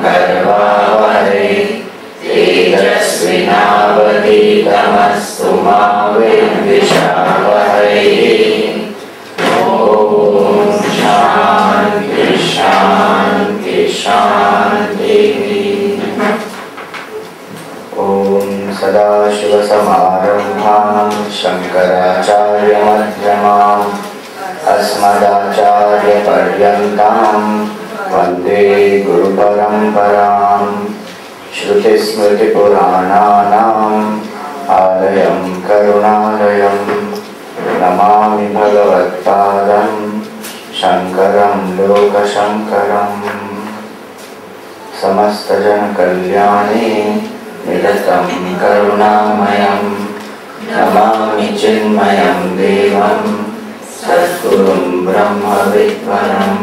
करवावहै तेजस्विनावधीतमस्तु मा विद्विषावहै। ओम शांति शांति शांति। ओम सदाशिवसमारम्भां शंकराचार्यमध्यमाम् अस्मदाचार्यपर्यन्तां वन्दे गुरुपरम्पराम्। श्रुतिस्मृतिपुराणानाम् आलयं करुणालयं नमामि भगवत्पादं शङ्करं लोकशङ्करम्। समस्तजनकल्याणे निरतं करुणामयं नमामि चिन्मयं देवं सद्गुरुं ब्रह्मविद्वरम्।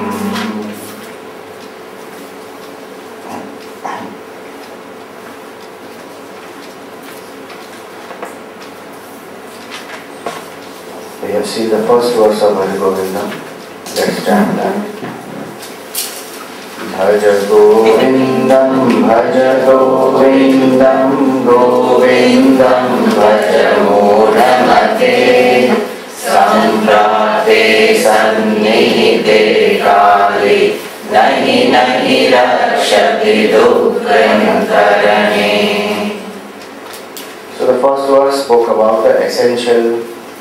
We have seen the first verse of Bhaja Govindam. Let's chant that. Bhaja Govindam, Bhaja Govindam, Govindam, Bhaja Mudamate, Samprate Sannihite Kali, Nahi Nahi Rakshati Dukkham Karane. So the first verse spoke about the essential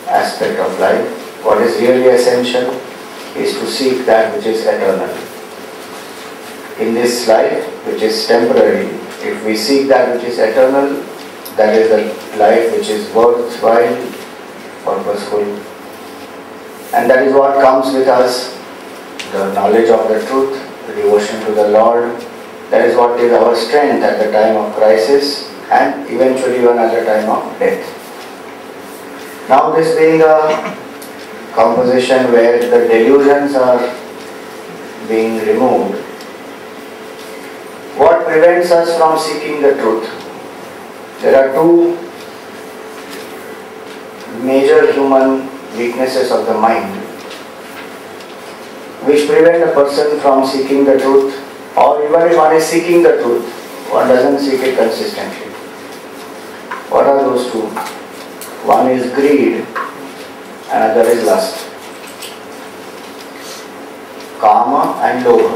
aspect of life. What is really essential is to seek that which is eternal. In this life, which is temporary, if we seek that which is eternal, that is the life which is worthwhile, purposeful. And that is what comes with us, the knowledge of the truth, the devotion to the Lord. That is what is our strength at the time of crisis and eventually even at the time of death. Now this being a composition where the delusions are being removed, what prevents us from seeking the truth? There are two major human weaknesses of the mind which prevent a person from seeking the truth, or even if one is seeking the truth, one doesn't seek it consistently. What are those two? One is greed, another is lust. Kama and Lobha.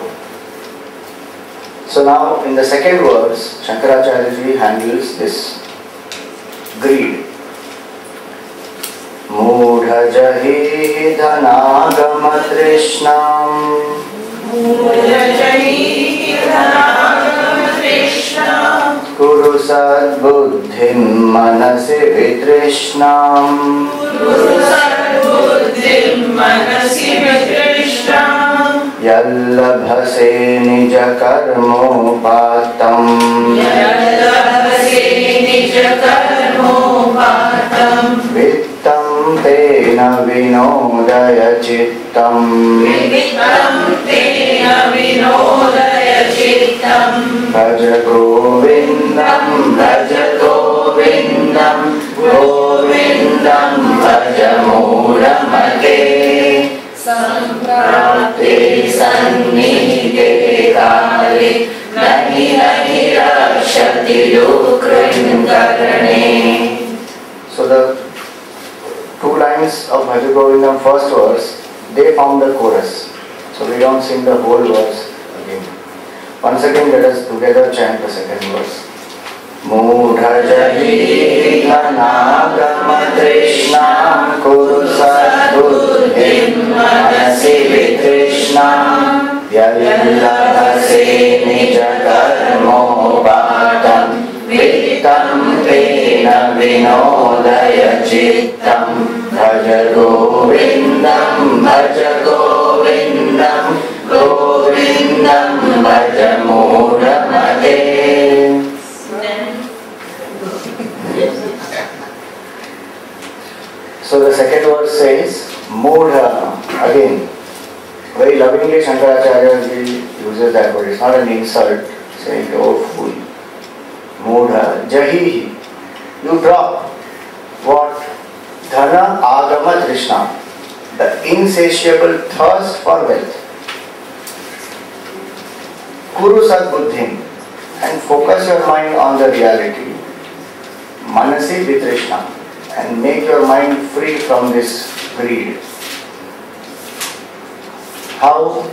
So now in the second verse, Shankaracharya ji handles this greed. Mudha jahi dhanagama trishnam, Mudha jahi dhanagama trishnam, Guru sadbuddhim manasi vitrishnam, Guru sadbuddhim manasi vitrishnam, Yallabhase nija karmopatam, Yallabhase nija karmopatam, Vittam tena vinodaya chittam, Vittam tena vinodaya chittam, Bhaja Govindam, Bhaja Govindam, Govindam Bhaja Mudamate, Samprate Sannihite Kali, Nahi Nahi Rakshati Dukkham Karane. So the two lines of Bhaja Govindam, first verse, they form the chorus. So we don't sing the whole verse again. Once again, let us together chant the second verse. Mudha jahi dhanagama trishnam, Kuru sadbuddhim manasi vitrishnam, Yallabhase nija karmopatam, Vittam tena vinodaya chittam, Bhaja Govindam, Bhaja Govindam, Govindam Bhaja Mudamate. So the second verse says, Mudha, again, very lovingly Shankaracharya uses that word. It's not an insult, saying, oh fool. Mudha, jahihi. You drop what? Dhana agama trishna, the insatiable thirst for wealth. Kuru sadbuddhim, and focus your mind on the reality. Manasi vitrishna, and make your mind free from this greed. How?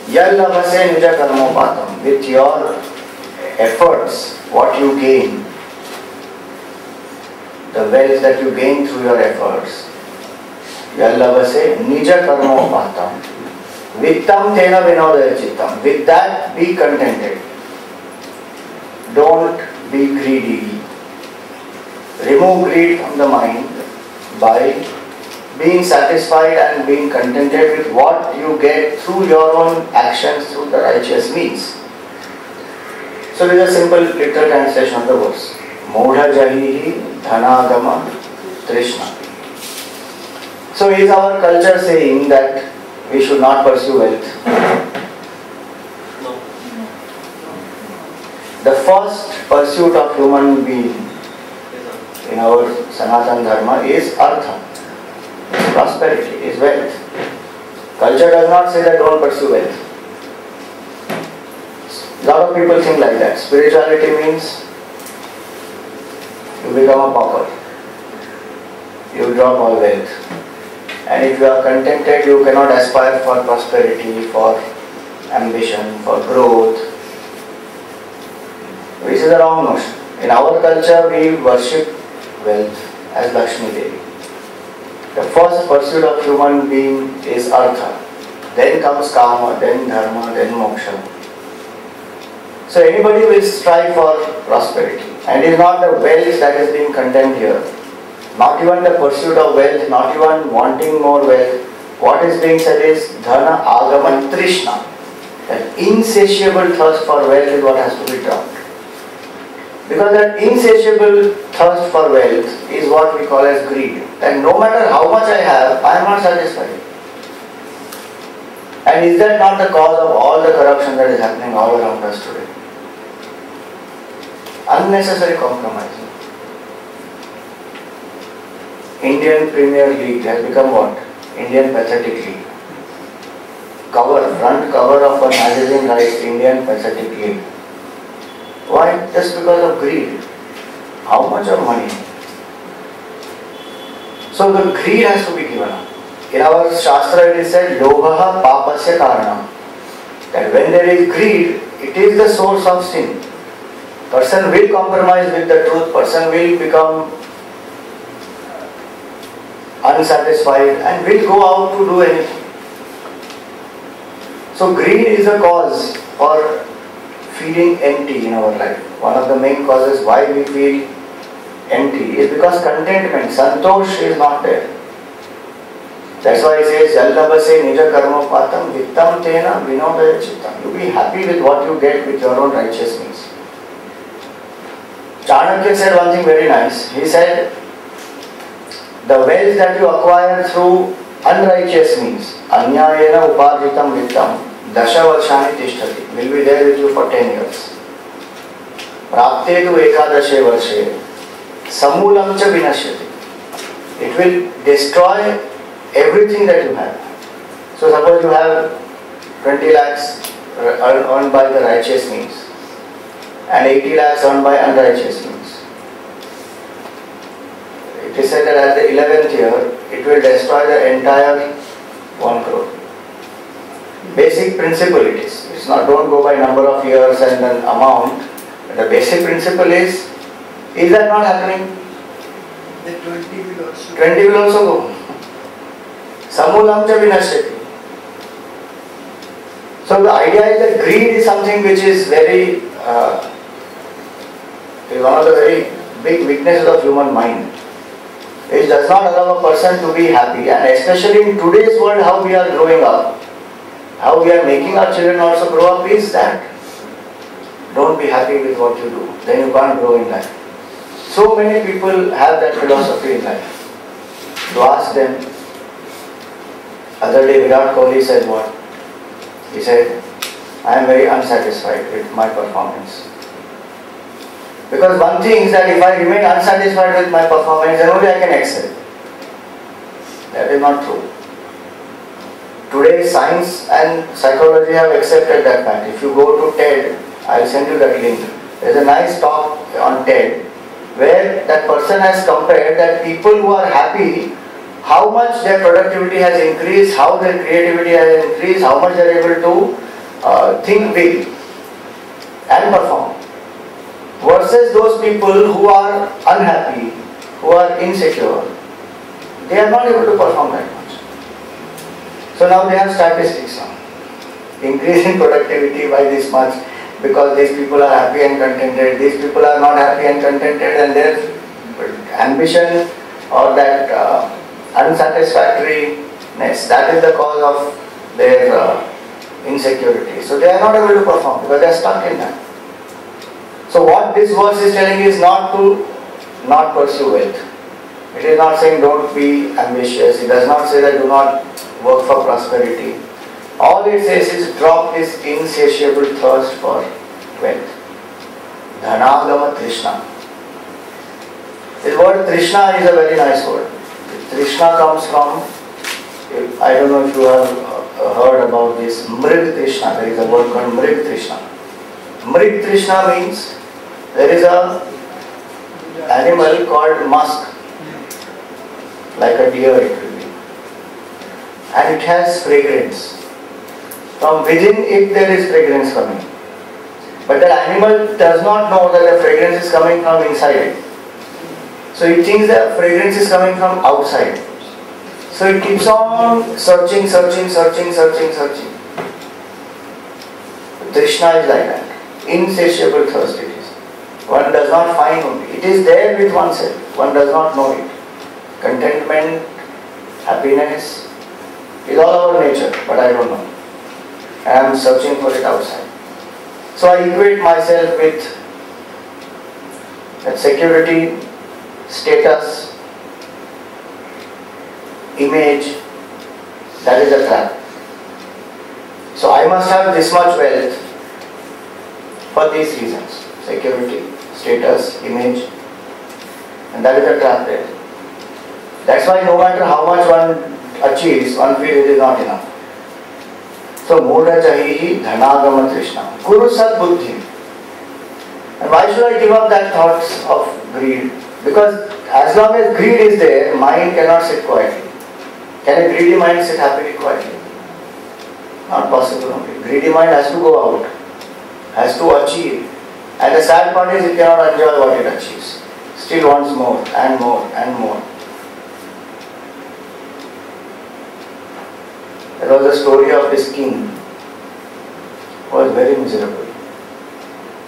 Yallavase nija karmopatam. With your efforts, what you gain, the wealth that you gain through your efforts. Yallavase nija karmopatam. Vittam tena vinodaya chittam. With that, be contented. Don't be greedy. Remove greed from the mind by being satisfied and being contented with what you get through your own actions, through the righteous means. So this is a simple literal translation of the verse. Modha jahihi dhanagama trishna. So is our culture saying that we should not pursue wealth? No. The first pursuit of human being in our Sanatana Dharma is artha. Prosperity is wealth. Culture does not say that don't pursue wealth. A lot of people think like that. Spirituality means you become a pauper. You drop all wealth. And if you are contented, you cannot aspire for prosperity, for ambition, for growth. This is the wrong notion. In our culture, we worship wealth as Lakshmi Devi. The first pursuit of human being is artha. Then comes kama, then dharma, then moksha. So anybody will strive for prosperity. And it is not the wealth that is being condemned here. Not even the pursuit of wealth, not even wanting more wealth. What is being said is dhana agama trishna. That insatiable thirst for wealth is what has to be dropped. Because that insatiable thirst for wealth is what we call as greed. And no matter how much I have, I am not satisfied. And is that not the cause of all the corruption that is happening all around us today? Unnecessary compromise. Indian Premier League has become what? Indian Pathetic League. Front cover of a magazine writes Indian Pathetic League. Why? Just because of greed. How much of money? So the greed has to be given up. In our Shastra it is said, Lobhaha papasya karanam. That when there is greed, it is the source of sin. Person will compromise with the truth, person will become unsatisfied and will go out to do anything. So greed is a cause for feeling empty in our life. One of the main causes why we feel empty is because contentment, santosh is not there. That's why it says, Jallabase nija karma patam vittam tena vinodaya chittam. You be happy with what you get with your own righteous means. Chanakya said one thing very nice. He said, the wealth that you acquire through unrighteous means, anyayena uparjitam vittam, dasha varshani tishtati, will be there with you for 10 years. Prapte tu ekadashe varshe, samulam cha vinashyati. It will destroy everything that you have. So suppose you have 20 lakhs earned by the righteous means and 80 lakhs earned by unrighteous means. It is said that at the 11th year, it will destroy the entire 1 crore. Basic principle it is. It's not, don't go by number of years and then amount. The basic principle is that not happening? The 20 will also. 20 will also go. Samulam cha vinashyati. So the idea is that greed is something which is very, is one of the very big weaknesses of human mind. It does not allow a person to be happy, and especially in today's world, how we are growing up, how we are making our children also grow up is that don't be happy with what you do, then you can't grow in life. So many people have that philosophy in life. To ask them, other day Virat Kohli said what? He said, I am very unsatisfied with my performance. Because one thing is that if I remain unsatisfied with my performance, then only I can excel. That is not true. Today science and psychology have accepted that fact. If you go to TED I'll send you that link. There's a nice talk on TED where that person has compared that people who are happy, how much their productivity has increased, how their creativity has increased, how much they are able to think big and perform. Versus those people who are unhappy, who are insecure, they are not able to perform that much. So now they have statistics now. Increase in productivity by this much because these people are happy and contented, these people are not happy and contented, and their ambition or that unsatisfactoriness, that is the cause of their insecurity. So they are not able to perform because they are stuck in that. So what this verse is telling is not to not pursue wealth. It is not saying don't be ambitious. It does not say that do not work for prosperity. All it says is drop this insatiable thirst for wealth. Dhanagama Trishna. This word Trishna is a very nice word. Trishna comes from, I don't know if you have heard about this, Mrig Trishna. There is a word called Mrig Trishna. Mrig Trishna means there is a animal called musk, like a deer it will be, and it has fragrance. From within it there is fragrance coming, but the animal does not know that the fragrance is coming from inside it. So it thinks the fragrance is coming from outside. So it keeps on searching. Trishna is like that. Insatiable thirst it is. One does not find only. It is there with oneself. One does not know it. Contentment, happiness is all our nature, but I don't know. I am searching for it outside. So I equate myself with that security, status, image, that is a trap. So I must have this much wealth for these reasons: security, status, image, and that is a trap there. That's why no matter how much one achieves, one feels it is not enough. So Mudha Chahihi Dhanagama Trishna. Kuru Sat Buddhi. And why should I give up that thoughts of greed? Because as long as greed is there, mind cannot sit quietly. Can a greedy mind sit happily quietly? Not possible only. Greedy mind has to go out, has to achieve. And the sad part is it cannot enjoy what it achieves. Still wants more and more and more. There was a story of this king who was very miserable.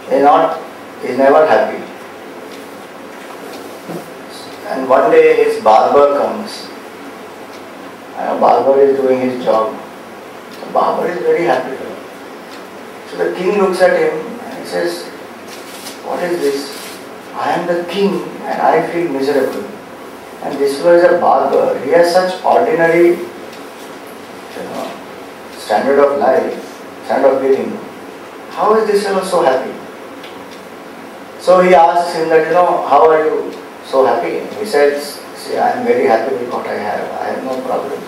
He is never happy. And one day his barber comes. And a barber is doing his job. The barber is very happy. So the king looks at him and he says, "What is this? I am the king and I feel miserable. And this was a barber. He has such ordinary standard of life, standard of living. How is this fellow so happy?" So he asks him that, how are you so happy? He says, "See, I am very happy with what I have. I have no problem.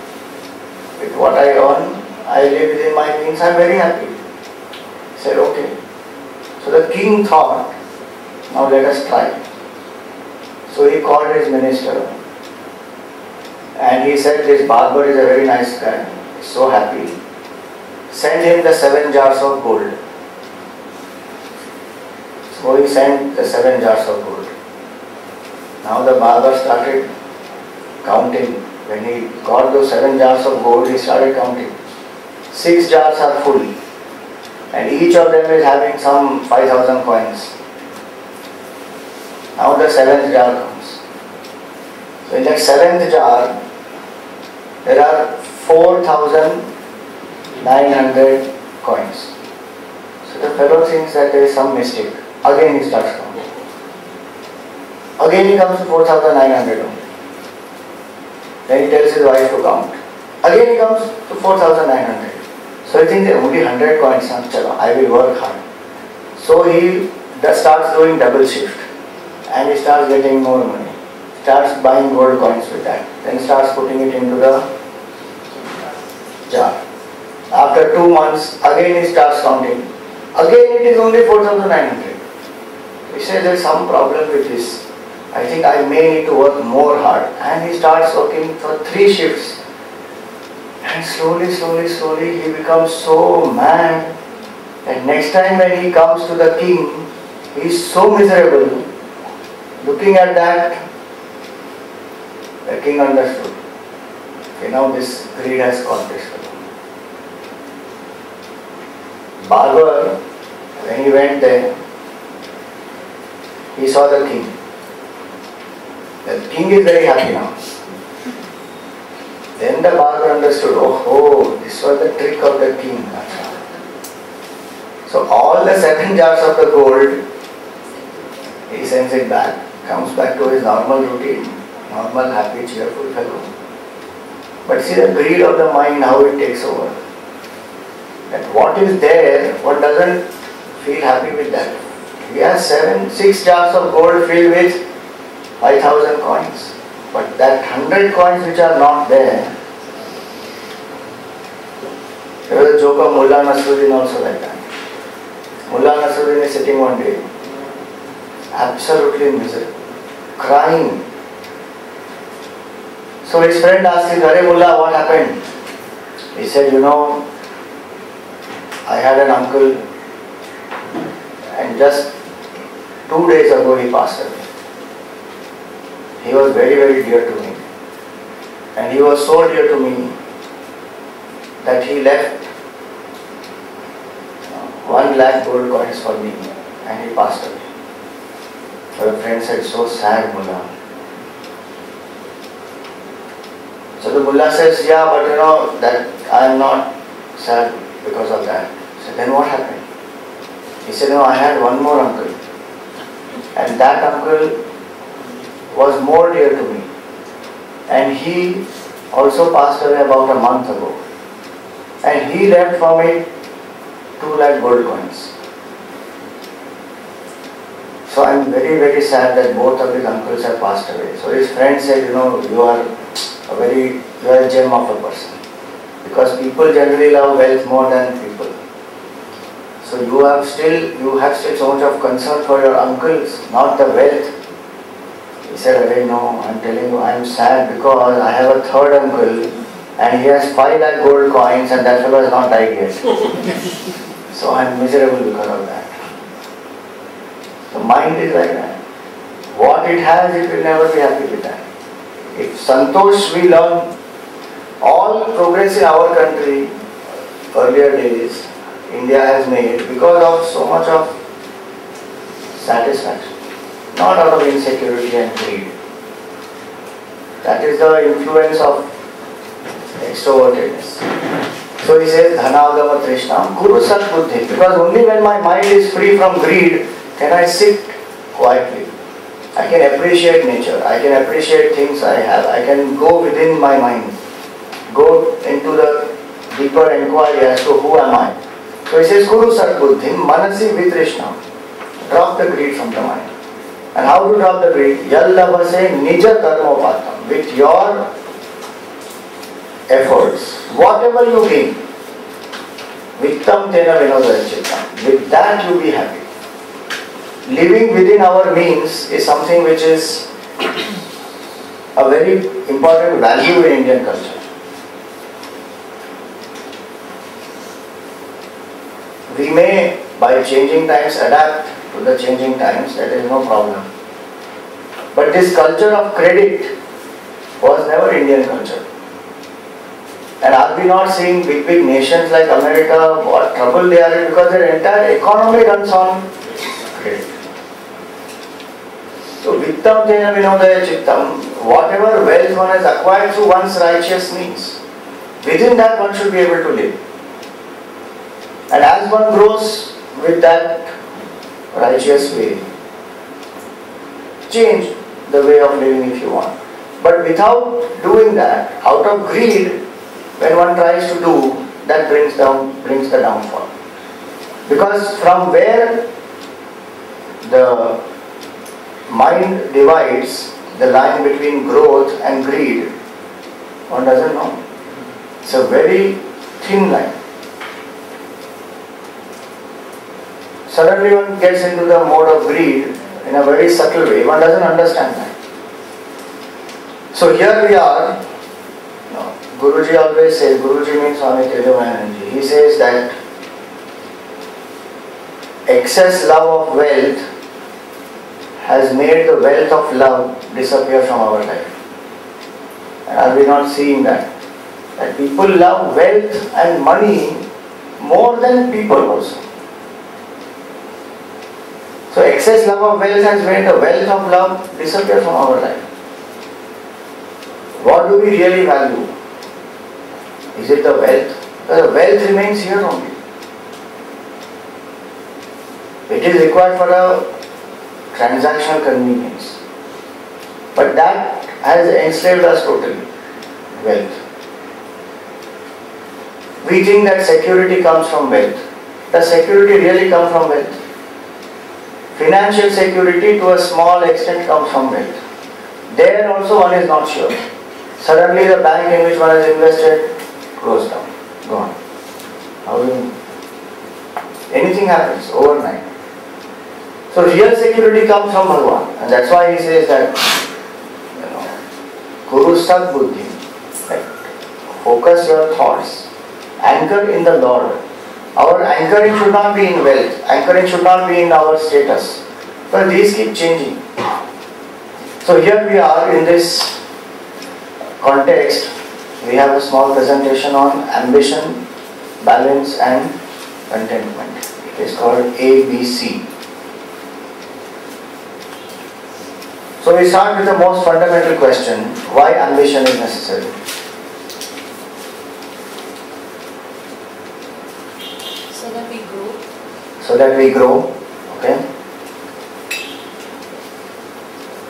With what I earn, I live within my means, I am very happy." He said, "Okay." So the king thought, now let us try. So he called his minister and he said, "This barber is a very nice guy, so happy. Send him the 7 jars of gold." So he sent the 7 jars of gold. Now the barber started counting. When he got those 7 jars of gold, he started counting. 6 jars are full, and each of them is having some 5,000 coins. Now the 7th jar comes. So in that 7th jar, there are 4,900 coins. So the fellow thinks that there is some mistake. Again he starts counting. Again he comes to 4,900 only. Then he tells his wife to count. Again he comes to 4,900. So he thinks only 100 coins, I will work hard. So he starts doing double shift. And he starts getting more money. Starts buying gold coins with that. Then starts putting it into the jar. After 2 months, again he starts counting. Again Again it is only 4,900. He says there is some problem with this. I think I may need to work more hard. And he starts working for 3 shifts. And slowly he becomes so mad. And next time when he comes to the king, he is so miserable. Looking at that, the king understood. Okay, now this greed has caught this fellow. Barber, when he went there, he saw the king. The king is very happy now. Then the barber understood, oh, this was the trick of the king. So all the 7 jars of the gold, he sends it back, comes back to his normal routine, normal, happy, cheerful fellow. But see the greed of the mind, how it takes over. That what is there, one doesn't feel happy with that. He has 6 jars of gold filled with 5,000 coins. But that 100 coins which are not there, there was a joke of Mullah Nasruddin also like that. Mullah Nasruddin is sitting one day, absolutely miserable, crying. So his friend asked him, "Hare Mullah, what happened?" He said, I had an uncle and just 2 days ago he passed away. He was very, very dear to me. And he was so dear to me that he left 1 lakh gold coins for me and he passed away. So the friend said, "So sad, Mullah." So the Mullah says, "Yeah, but that I am not sad because of that." He said, "Then what happened?" He said, "No, I had one more uncle. And that uncle was more dear to me. And he also passed away about a month ago. And he left for me 2 lakh gold coins. So I am very, very sad that both of his uncles have passed away." So his friend said, "You are a gem of a person. Because people generally love wealth more than people. So you have still so much of concern for your uncles, not the wealth." He said, "No, I am telling you, I am sad because I have a 3rd uncle and he has 5 lakh gold coins and that fellow has not died yet. So I am miserable because of that." The mind is like that. What it has, it will never be happy with that. If Santosh we learn, all progress in our country, earlier days, India has made because of so much of satisfaction, not out of insecurity and greed. That is the influence of extrovertedness. So he says, "Dhanagama Trishnam Guru Sat Buddhi." Because only when my mind is free from greed can I sit quietly. I can appreciate nature. I can appreciate things I have. I can go within my mind, go into the deeper inquiry as to who am I. So he says, "Guru Sat Buddhi Manasi Vitrishnam." Drop the greed from the mind. And how to drop the greed? Yallavase Nija Karmopatam. With your efforts, whatever you gain, Vittam Tena Vinodachittam. With that you be happy. Living within our means is something which is a very important value in Indian culture. We may, by changing times, adapt to the changing times, that is no problem. But this culture of credit was never Indian culture. And are we not seeing big nations like America, what trouble they are in because their entire economy runs on credit. So Vittam Tena Vinodaya Chittam, whatever wealth one has acquired through one's righteous means, within that one should be able to live. And as one grows with that righteous way, change the way of living if you want. But without doing that, out of greed, when one tries to do, that brings the downfall. Because from where the mind divides the line between growth and greed, one doesn't know. It's a very thin line. suddenly one gets into the mode of greed in a very subtle way. One doesn't understand that. So here we are. Guruji always says, Guruji means Swami Tejavananji. He says that excess love of wealth has made the wealth of love disappear from our life. And are we not seeing that? That people love wealth and money more than people also. So excess love of wealth has made the wealth of love disappear from our life. What do we really value? Is it the wealth? The wealth remains here only. It is required for a transactional convenience. But that has enslaved us totally. Wealth. We think that security comes from wealth. Does security really come from wealth? Financial security to a small extent comes from wealth. There also one is not sure. Suddenly the bank in which one has invested closed down, gone. How do you? Anything happens overnight. So real security comes from Bhagavan, and that's why he says that, Guru Sat Buddhi, right? Focus your thoughts, anchor in the Lord. Our anchoring should not be in wealth, anchoring should not be in our status, but these keep changing. So here we are in this context. We have a small presentation on ambition, balance and contentment. It is called ABC. So we start with the most fundamental question, why ambition is necessary? So that we grow. So that we grow, okay?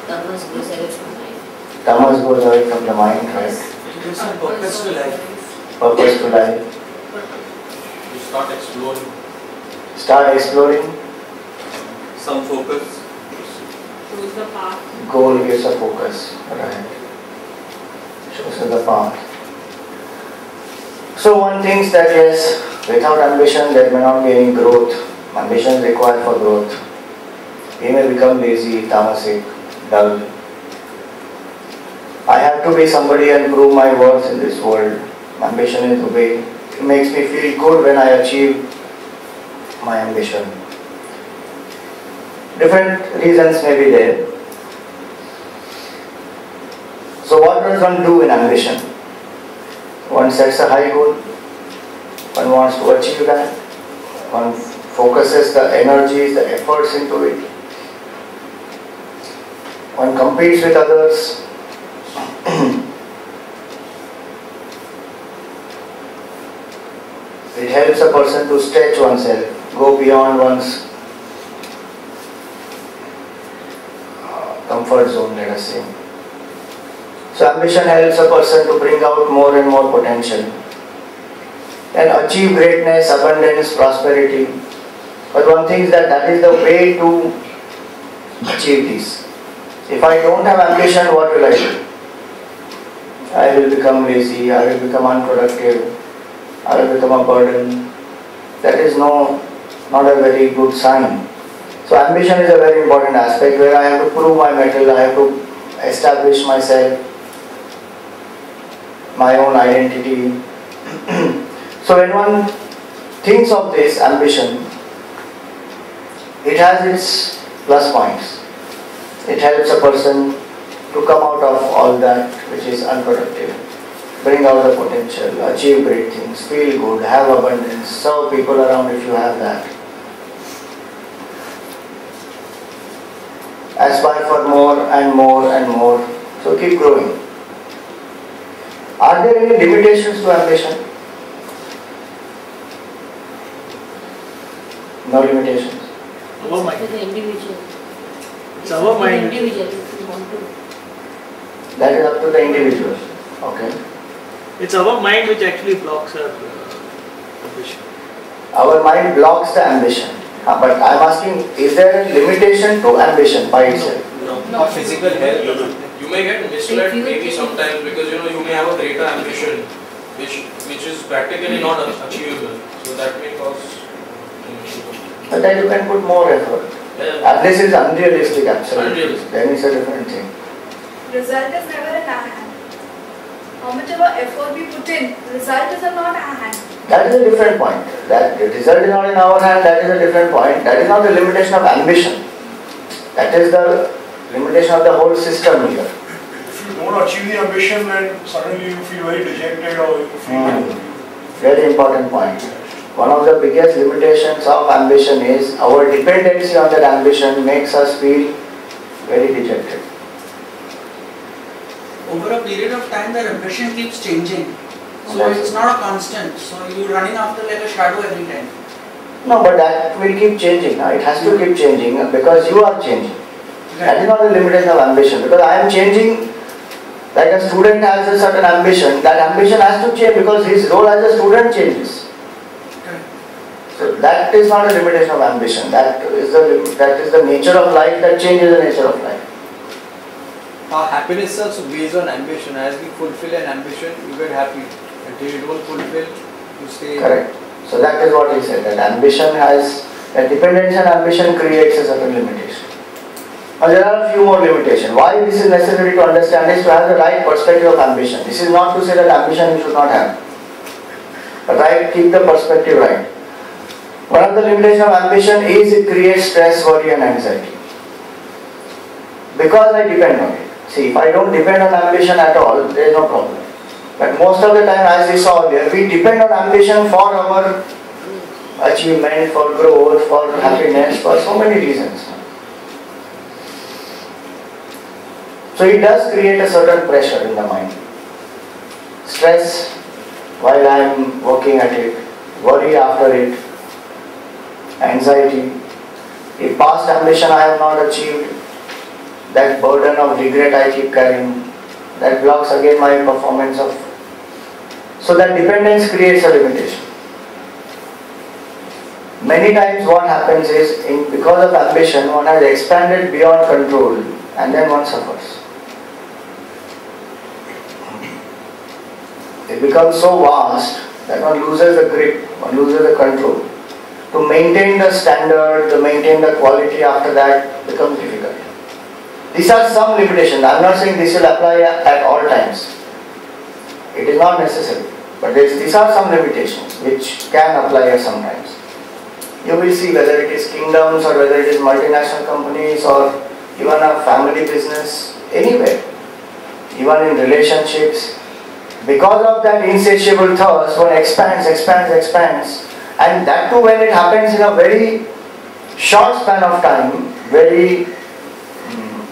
Tamas goes away from mind. Tamas goes away from the mind, right? It gives some purpose to life. Purpose to life. You start exploring. Start exploring. Some focus. Choose the path. Goal gives a focus, right? Shows us the path. So one thinks that yes, without ambition there may not be any growth. Ambition is required for growth. We may become lazy, tamasic, dull. I have to be somebody and prove my worth in this world. Ambition is the way. It makes me feel good when I achieve my ambition. Different reasons may be there. So what does one do in ambition? One sets a high goal. One wants to achieve that. One focuses the energies, the efforts into it. One competes with others. It helps a person to stretch oneself, go beyond one's comfort zone, let us say. So ambition helps a person to bring out more and more potential and achieve greatness, abundance, prosperity. But one thinks that that is the way to achieve this. If I don't have ambition, what will I do? I will become lazy, I will become unproductive, I will become a burden. That is not a very good sign. So ambition is a very important aspect where I have to prove my mettle, I have to establish myself, my own identity. So when one thinks of this ambition, it has its plus points. It helps a person to come out of all that which is unproductive, bring out the potential, achieve great things, feel good, have abundance, serve people around if you have that. Aspire for more and more and more. So keep growing. Are there any limitations to ambition? No limitations. Our mind. To the individual. It's our mind. The individual, if you want to. That is up to the individual. Okay. It's our mind which actually blocks our ambition. Our mind blocks the ambition. But I am asking, is there a limitation to ambition by itself? No. Physical health. You may get misled If you maybe think- sometimes because you may have a greater ambition which is practically not achievable. So that may cause an issue. But then you can put more effort. Unless it's unrealistic, absolutely. Unrealistic. Then it's a different thing. Result is never in our hand. How much of our effort we put in, result is not in our hand. That is a different point. That the result is not in our hand, that is a different point. That is not the limitation of ambition. That is the limitation of the whole system here. If you don't achieve the ambition and suddenly you feel very dejected or you feel Very important point. One of the biggest limitations of ambition is our dependency on that ambition makes us feel very dejected. Over a period of time, the ambition keeps changing. So That's it's not a constant. So you're running after like a shadow every time. No, but that will keep changing. It has to keep changing because you are changing. That is not the limitation of ambition. Because I am changing, like a student has a certain ambition, that ambition has to change because his role as a student changes. So that is not a limitation of ambition. That is the nature of life that changes the nature of life. Our happiness is also based on ambition. As we fulfill an ambition, you get happy. Until you don't fulfill, you stay. Correct. So that is what he said, that ambition has, that dependence on ambition creates a certain limitation. Now there are a few more limitations. Why this is necessary to understand is to have the right perspective of ambition. This is not to say that ambition you should not have. But keep the perspective right. One of the limitations of ambition is it creates stress, worry and anxiety. Because I depend on it. See, if I don't depend on ambition at all, there is no problem. But most of the time, as we saw earlier, we depend on ambition for our achievement, for growth, for happiness, for so many reasons. So it does create a certain pressure in the mind. Stress while I am working at it, worry after it, anxiety. If past ambition I have not achieved, that burden of regret I keep carrying, that blocks again my performance of. So that dependence creates a limitation. Many times what happens is, because of ambition, one has expanded beyond control and then one suffers. It becomes so vast that one loses the grip, one loses the control. To maintain the standard, to maintain the quality after that becomes difficult. These are some limitations. I am not saying this will apply at all times. It is not necessary. But these are some limitations which can apply sometimes. You will see whether it is kingdoms or whether it is multinational companies or even a family business, anywhere. Even in relationships. Because of that insatiable thirst, one expands. And that too when it happens in a very short span of time, very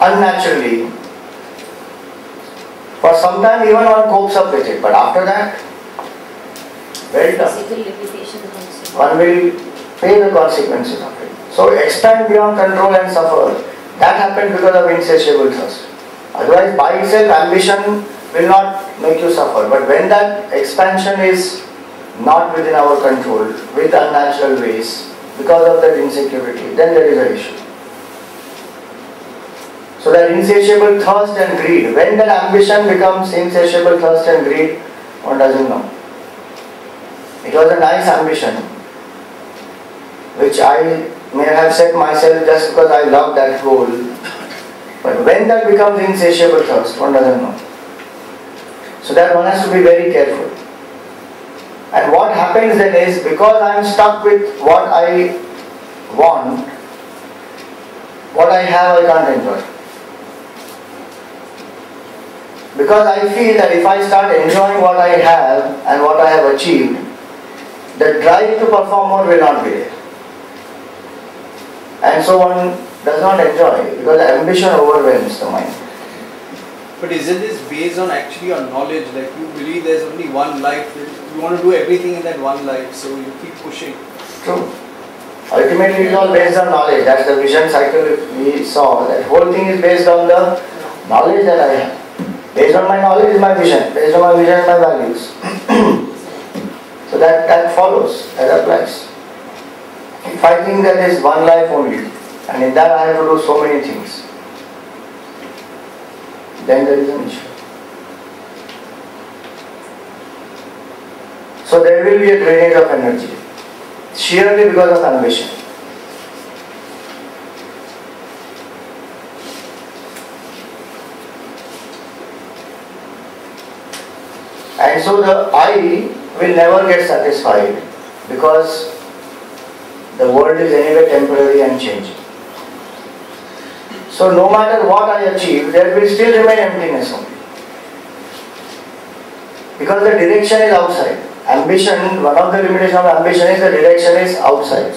unnaturally. For some time even one copes up with it, but after that, very tough. Physical limitation comes in. One will pay the consequences of it. So expand beyond control and suffer. That happens because of insatiable thirst. Otherwise, by itself, ambition will not make you suffer. But when that expansion is not within our control, with unnatural ways, because of that insecurity, then there is an issue. So that insatiable thirst and greed, when that ambition becomes insatiable thirst and greed, one doesn't know. It was a nice ambition, which I may have set myself just because I love that goal. But when that becomes insatiable thirst, one doesn't know. So that one has to be very careful. And what happens then is, because I am stuck with what I want, what I have I can't enjoy. Because I feel that if I start enjoying what I have and what I have achieved, the drive to perform more will not be there. And so one does not enjoy, because ambition overwhelms the mind. But isn't this based on actually on knowledge? Like you believe there's only one life, you want to do everything in that one life, so you keep pushing. True. Ultimately it is all based on knowledge. That's the vision cycle we saw. That whole thing is based on the knowledge that I have. Based on my knowledge is my vision. Based on my vision is my values. So that follows, that applies. If I think that there is one life only, and in that I have to do so many things, then there is an issue. So there will be a drainage of energy, sheerly because of ambition. And so the I will never get satisfied because the world is anyway temporary and changing. So no matter what I achieve, there will still remain emptiness only. Because the direction is outside. Ambition, one of the limitations of ambition is the direction is outside.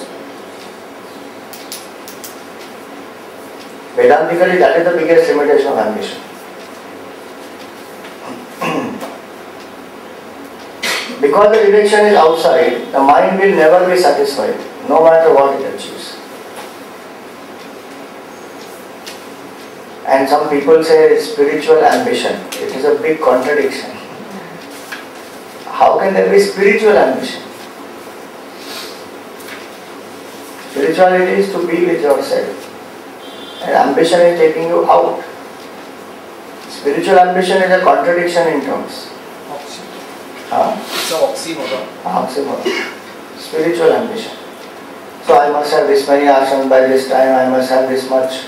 Vedantically, that is the biggest limitation of ambition. Because the direction is outside, the mind will never be satisfied, no matter what it achieves. And some people say spiritual ambition. It is a big contradiction. How can there be spiritual ambition? Spirituality is to be with yourself. And ambition is taking you out. Spiritual ambition is a contradiction in terms. It's an oxymoron. Oxymoron. Spiritual ambition. So I must have this many ashrams by this time, I must have this much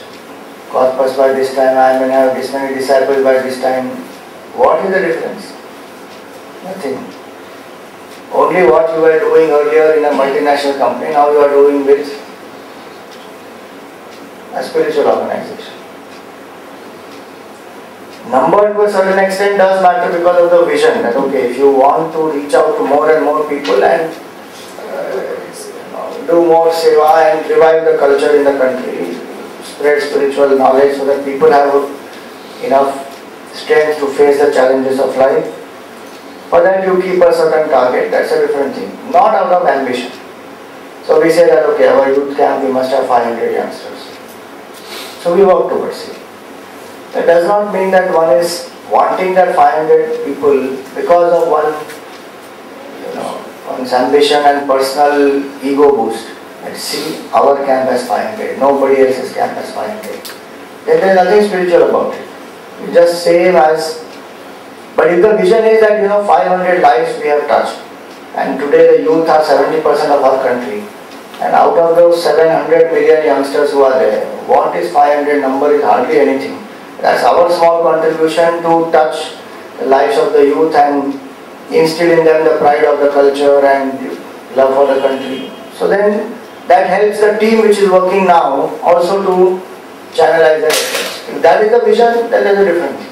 corpus by this time, I may have this many disciples by this time. What is the difference? Nothing. Only what you were doing earlier in a multinational company, now you are doing with a spiritual organization. Number to a certain extent does matter because of the vision that okay, if you want to reach out to more and more people and do more seva and revive the culture in the country, spread spiritual knowledge so that people have enough strength to face the challenges of life. For that you keep a certain target, that's a different thing. Not out of ambition. So we say that okay, our youth camp we must have 500 youngsters. So we work towards it. That does not mean that one is wanting that 500 people because of one's ambition and personal ego boost. Let's see, our camp has 500, nobody else's camp has 500. Then there is nothing spiritual about it. It's just same as. But if the vision is that 500 lives we have touched, and today the youth are 70% of our country, and out of those 700 million youngsters who are there, what is 500 number is hardly anything. That's our small contribution to touch the lives of the youth and instill in them the pride of the culture and love for the country. So then that helps the team which is working now also to channelize their efforts. If that is the vision, then there is a difference.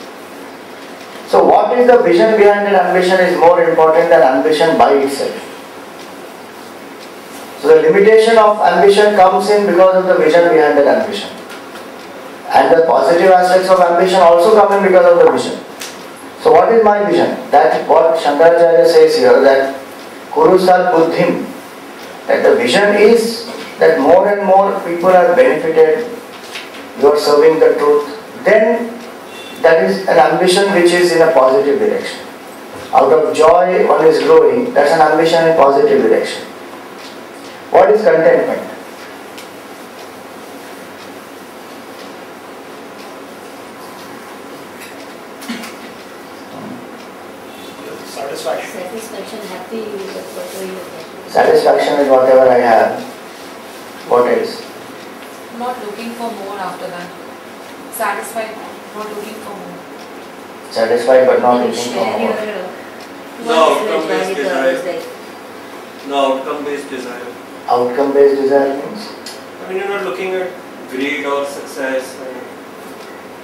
So what is the vision behind that ambition is more important than ambition by itself. So the limitation of ambition comes in because of the vision behind that ambition. And the positive aspects of ambition also come in because of the vision. So what is my vision? That what Shankaracharya says here, that Kurusal Buddhim, that the vision is that more and more people are benefited, you are serving the truth, then that is an ambition which is in a positive direction. Out of joy one is growing, that's an ambition in positive direction. What is contentment? Satisfaction, happy with whatever you get. Satisfaction is whatever I have. What else? Not looking for more after that. Satisfied, not looking for more. Satisfied but not Can you looking for share more. your No, what outcome-based spirituality desire. is like? No, outcome-based desire. Outcome-based desire means? I mean, you're not looking at greed or success.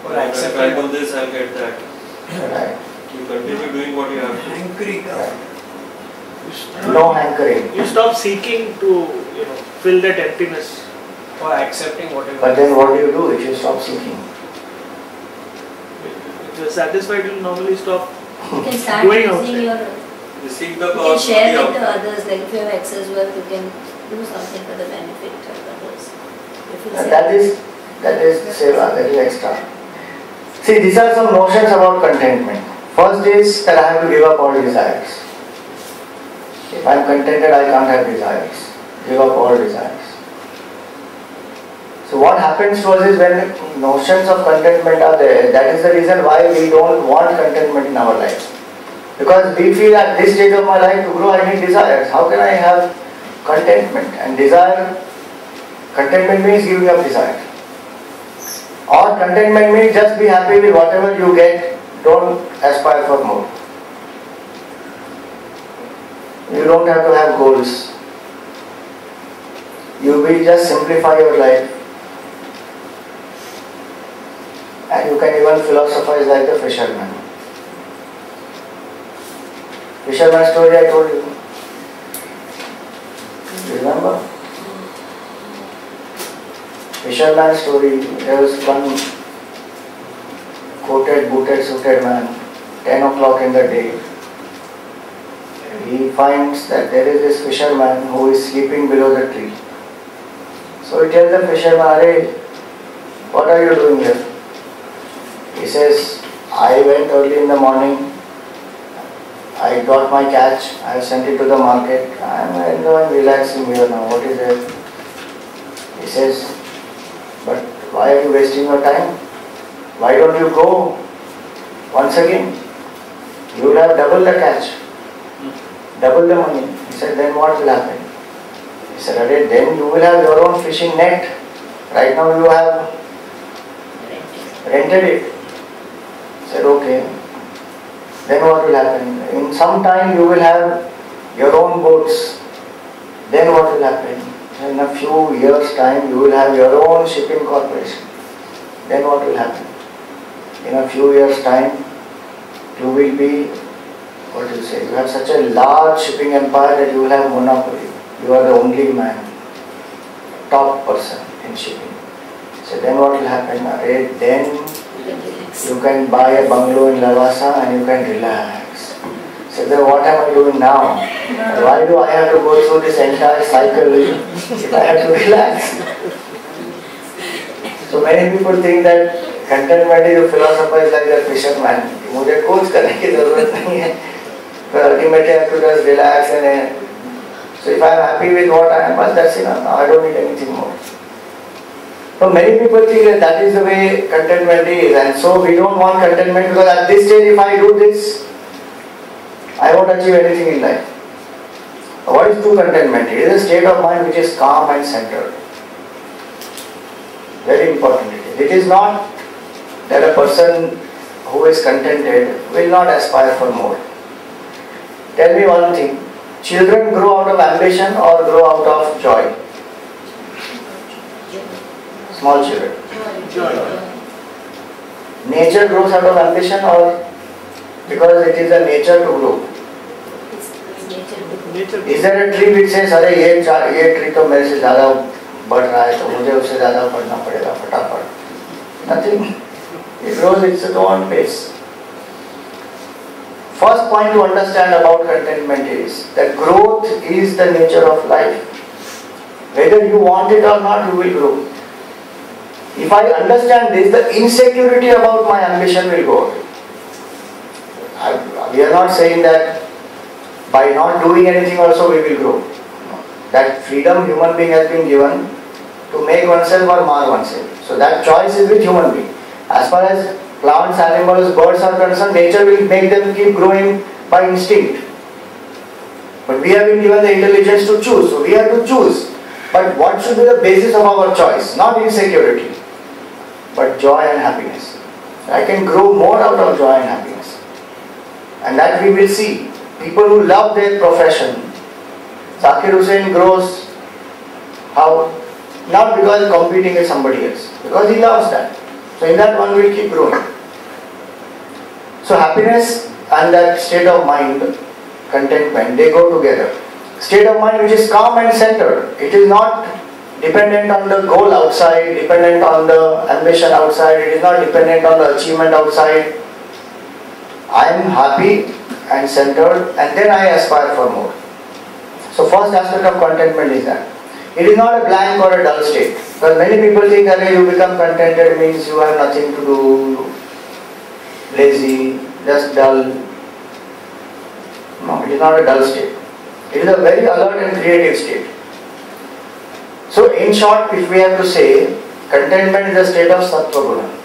Or If I do this, I'll get that. Right. You continue doing what you have to. Hankering. No hankering. You stop seeking to fill that emptiness. Or accepting whatever. But then what do you do if you stop seeking? If you're satisfied, you'll normally stop You can start going using outside. your. You seek the You can cause, not share the with the outcome. others. Like if you have excess wealth, you can do something for the benefit of others. If you And that is seva, that is extra. See, these are some notions about contentment. First is that I have to give up all desires. If I am contented, I can't have desires. Give up all desires. So what happens to us is when notions of contentment are there, that is the reason why we don't want contentment in our life. Because we feel at this stage of my life to grow I need desires. How can I have contentment? And desire, contentment means giving up desire. Or contentment means just be happy with whatever you get, don't aspire for more. You don't have to have goals. You will just simplify your life. And you can even philosophize like the fisherman. Fisherman story I told you. You remember? Fisherman story, there was one coated, booted, suited man, 10 o'clock in the day. He finds that there is this fisherman who is sleeping below the tree. So he tells the fisherman, "Hey, what are you doing here?" He says, "I went early in the morning, I got my catch, I sent it to the market, I am enjoying, relaxing here now, what is it?" He says, "But why are you wasting your time? Why don't you go once again? You will have double the catch, double the money." He said, "Then what will happen?" He said, "Arey, then you will have your own fishing net. Right now you have rented it." He said, "Okay. Then what will happen? In some time you will have your own boats. Then what will happen? In a few years' time you will have your own shipping corporation. Then what will happen? In a few years' time you will be, what do you say, you have such a large shipping empire that you will have monopoly. You are the only man, top person in shipping." So then what will happen? Then you can buy a bungalow in Lavasa and you can relax. So then what am I doing now? Why do I have to go through this entire cycle if I have to relax? So many people think that contentment is a philosopher like the fisherman. मुझे कुछ करने की जरूरत नहीं है. But ultimately I have to just relax and so if I am happy with what I am, well, that's enough. I don't need anything more. So many people think that that is the way contentment is, and so we don't want contentment because at this stage if I do this, I won't achieve anything in life. What is true contentment? It is a state of mind which is calm and centered. Very important it is. It is not that a person who is contented will not aspire for more. Tell me one thing, children grow out of ambition or grow out of joy? Small children. Joy. Nature grows out of ambition or because it is a nature to grow? Nature. Is there a tree which says, "अरे ये tree तो मेरे से ज़्यादा बढ़ रहा है तो मुझे उससे ज़्यादा बढ़ना पड़ेगा फटाफट"? Nothing. It grows its own pace. First point to understand about contentment is that growth is the nature of life. Whether you want it or not, you will grow. If I understand this, the insecurity about my ambition will go away. We are not saying that by not doing anything also we will grow. That freedom human being has been given to make oneself or mar oneself. So that choice is with human being. As far as plants, animals, birds are concerned, nature will make them keep growing by instinct. But we have been given the intelligence to choose, so we have to choose. But what should be the basis of our choice? Not insecurity, but joy and happiness. I can grow more out of joy and happiness. And that we will see. People who love their profession. Zakir Hussain grows how? Not because competing with somebody else, because he loves that. So in that one will keep growing. So happiness and that state of mind, contentment, they go together. State of mind which is calm and centered. It is not dependent on the goal outside, dependent on the ambition outside, it is not dependent on the achievement outside. I am happy and centered and then I aspire for more. So first aspect of contentment is that. It is not a blank or a dull state. Because many people think that you become contented means you have nothing to do, lazy, just dull. No, it is not a dull state. It is a very alert and creative state. So in short, if we have to say, contentment is a state of sattva guna.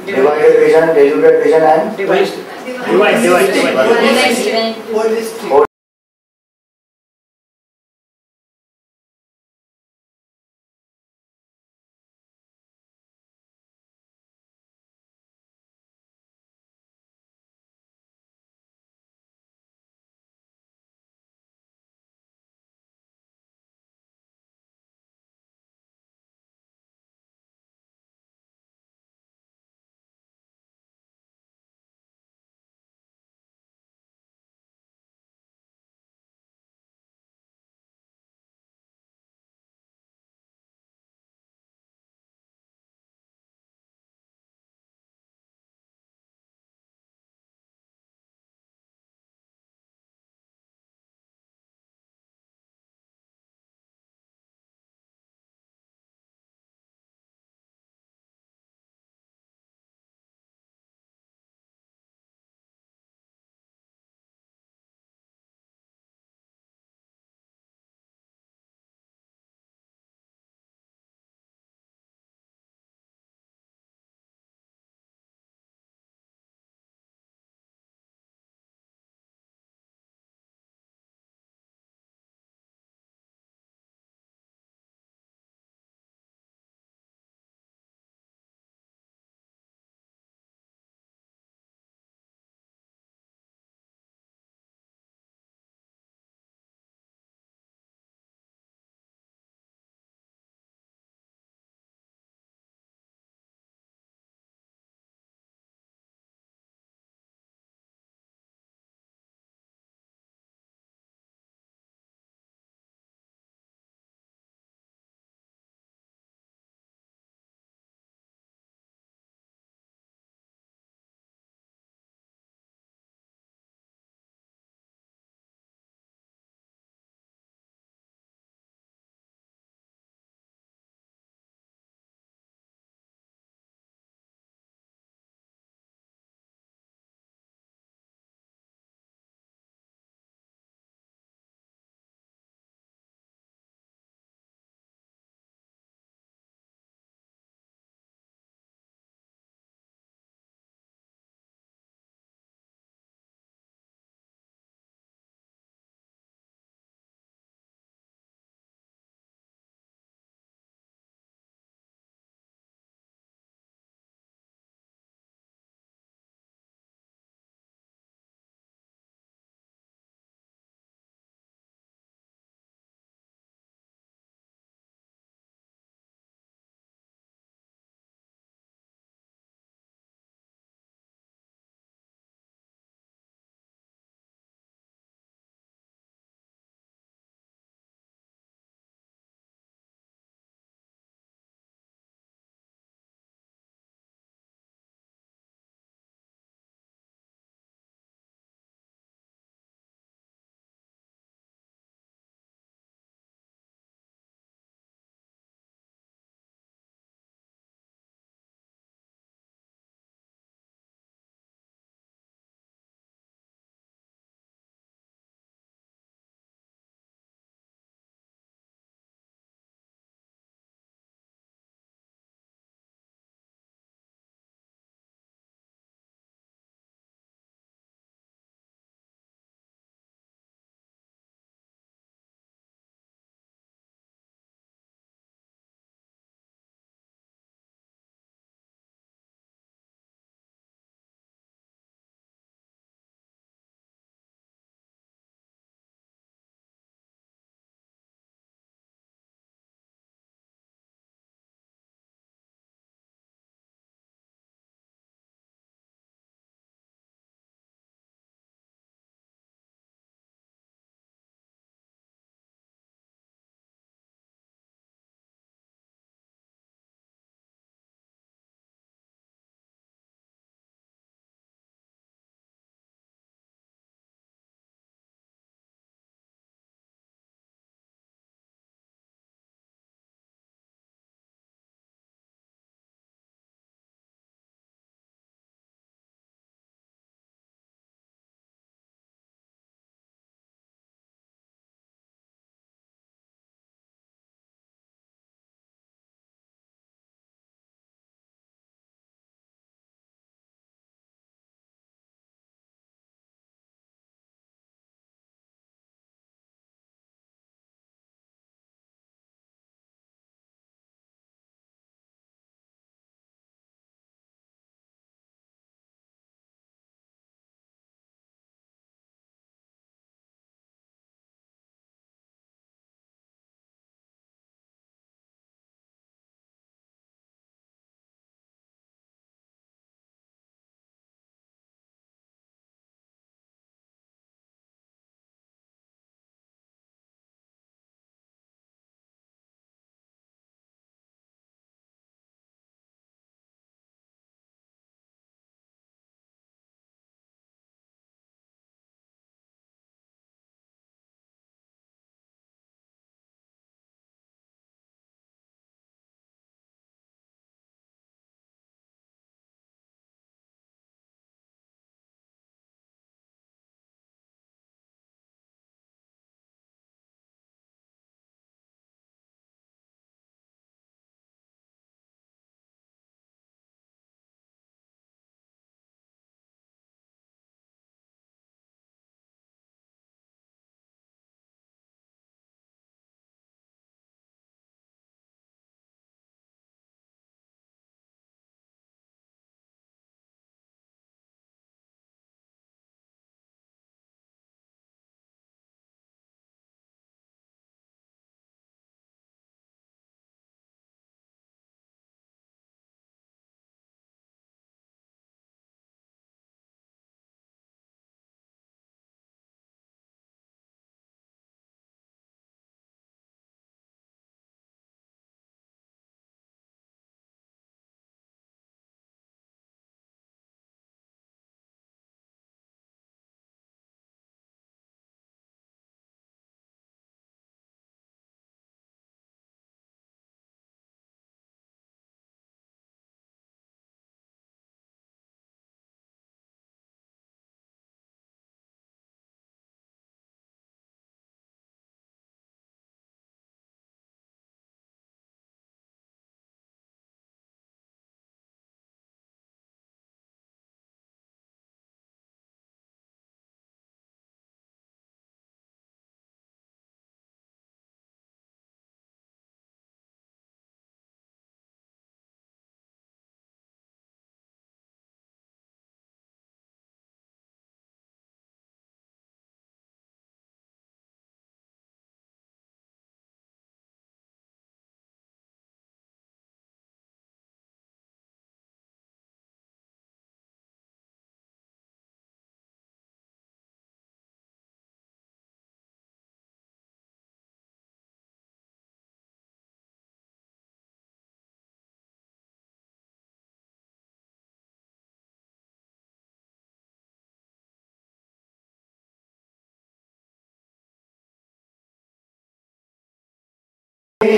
Divided vision, deluded vision and Divine. Divine. Divine. Holistic.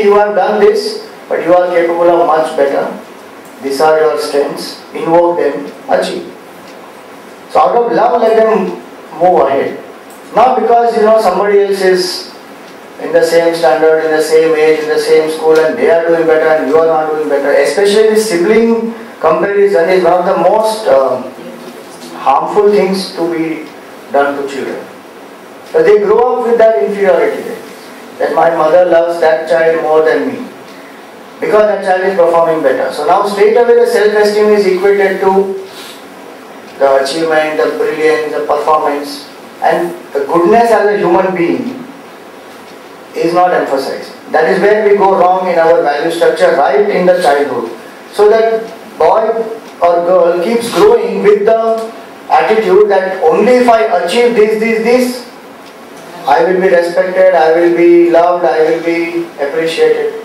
you have done this, but you are capable of much better. These are your strengths. Invoke them, achieve. So out of love, let them move ahead. Not because somebody else is in the same standard, in the same age, in the same school, and they are doing better and you are not doing better. Especially the sibling comparison is one of the most harmful things to be done to children. So they grow up with that inferiority, that my mother loves that child more than me, because that child is performing better. So now straight away the self-esteem is equated to the achievement, the brilliance, the performance, and the goodness as a human being is not emphasized. That is where we go wrong in our value structure right in the childhood. So that boy or girl keeps growing with the attitude that only if I achieve this, I will be respected, I will be loved, I will be appreciated.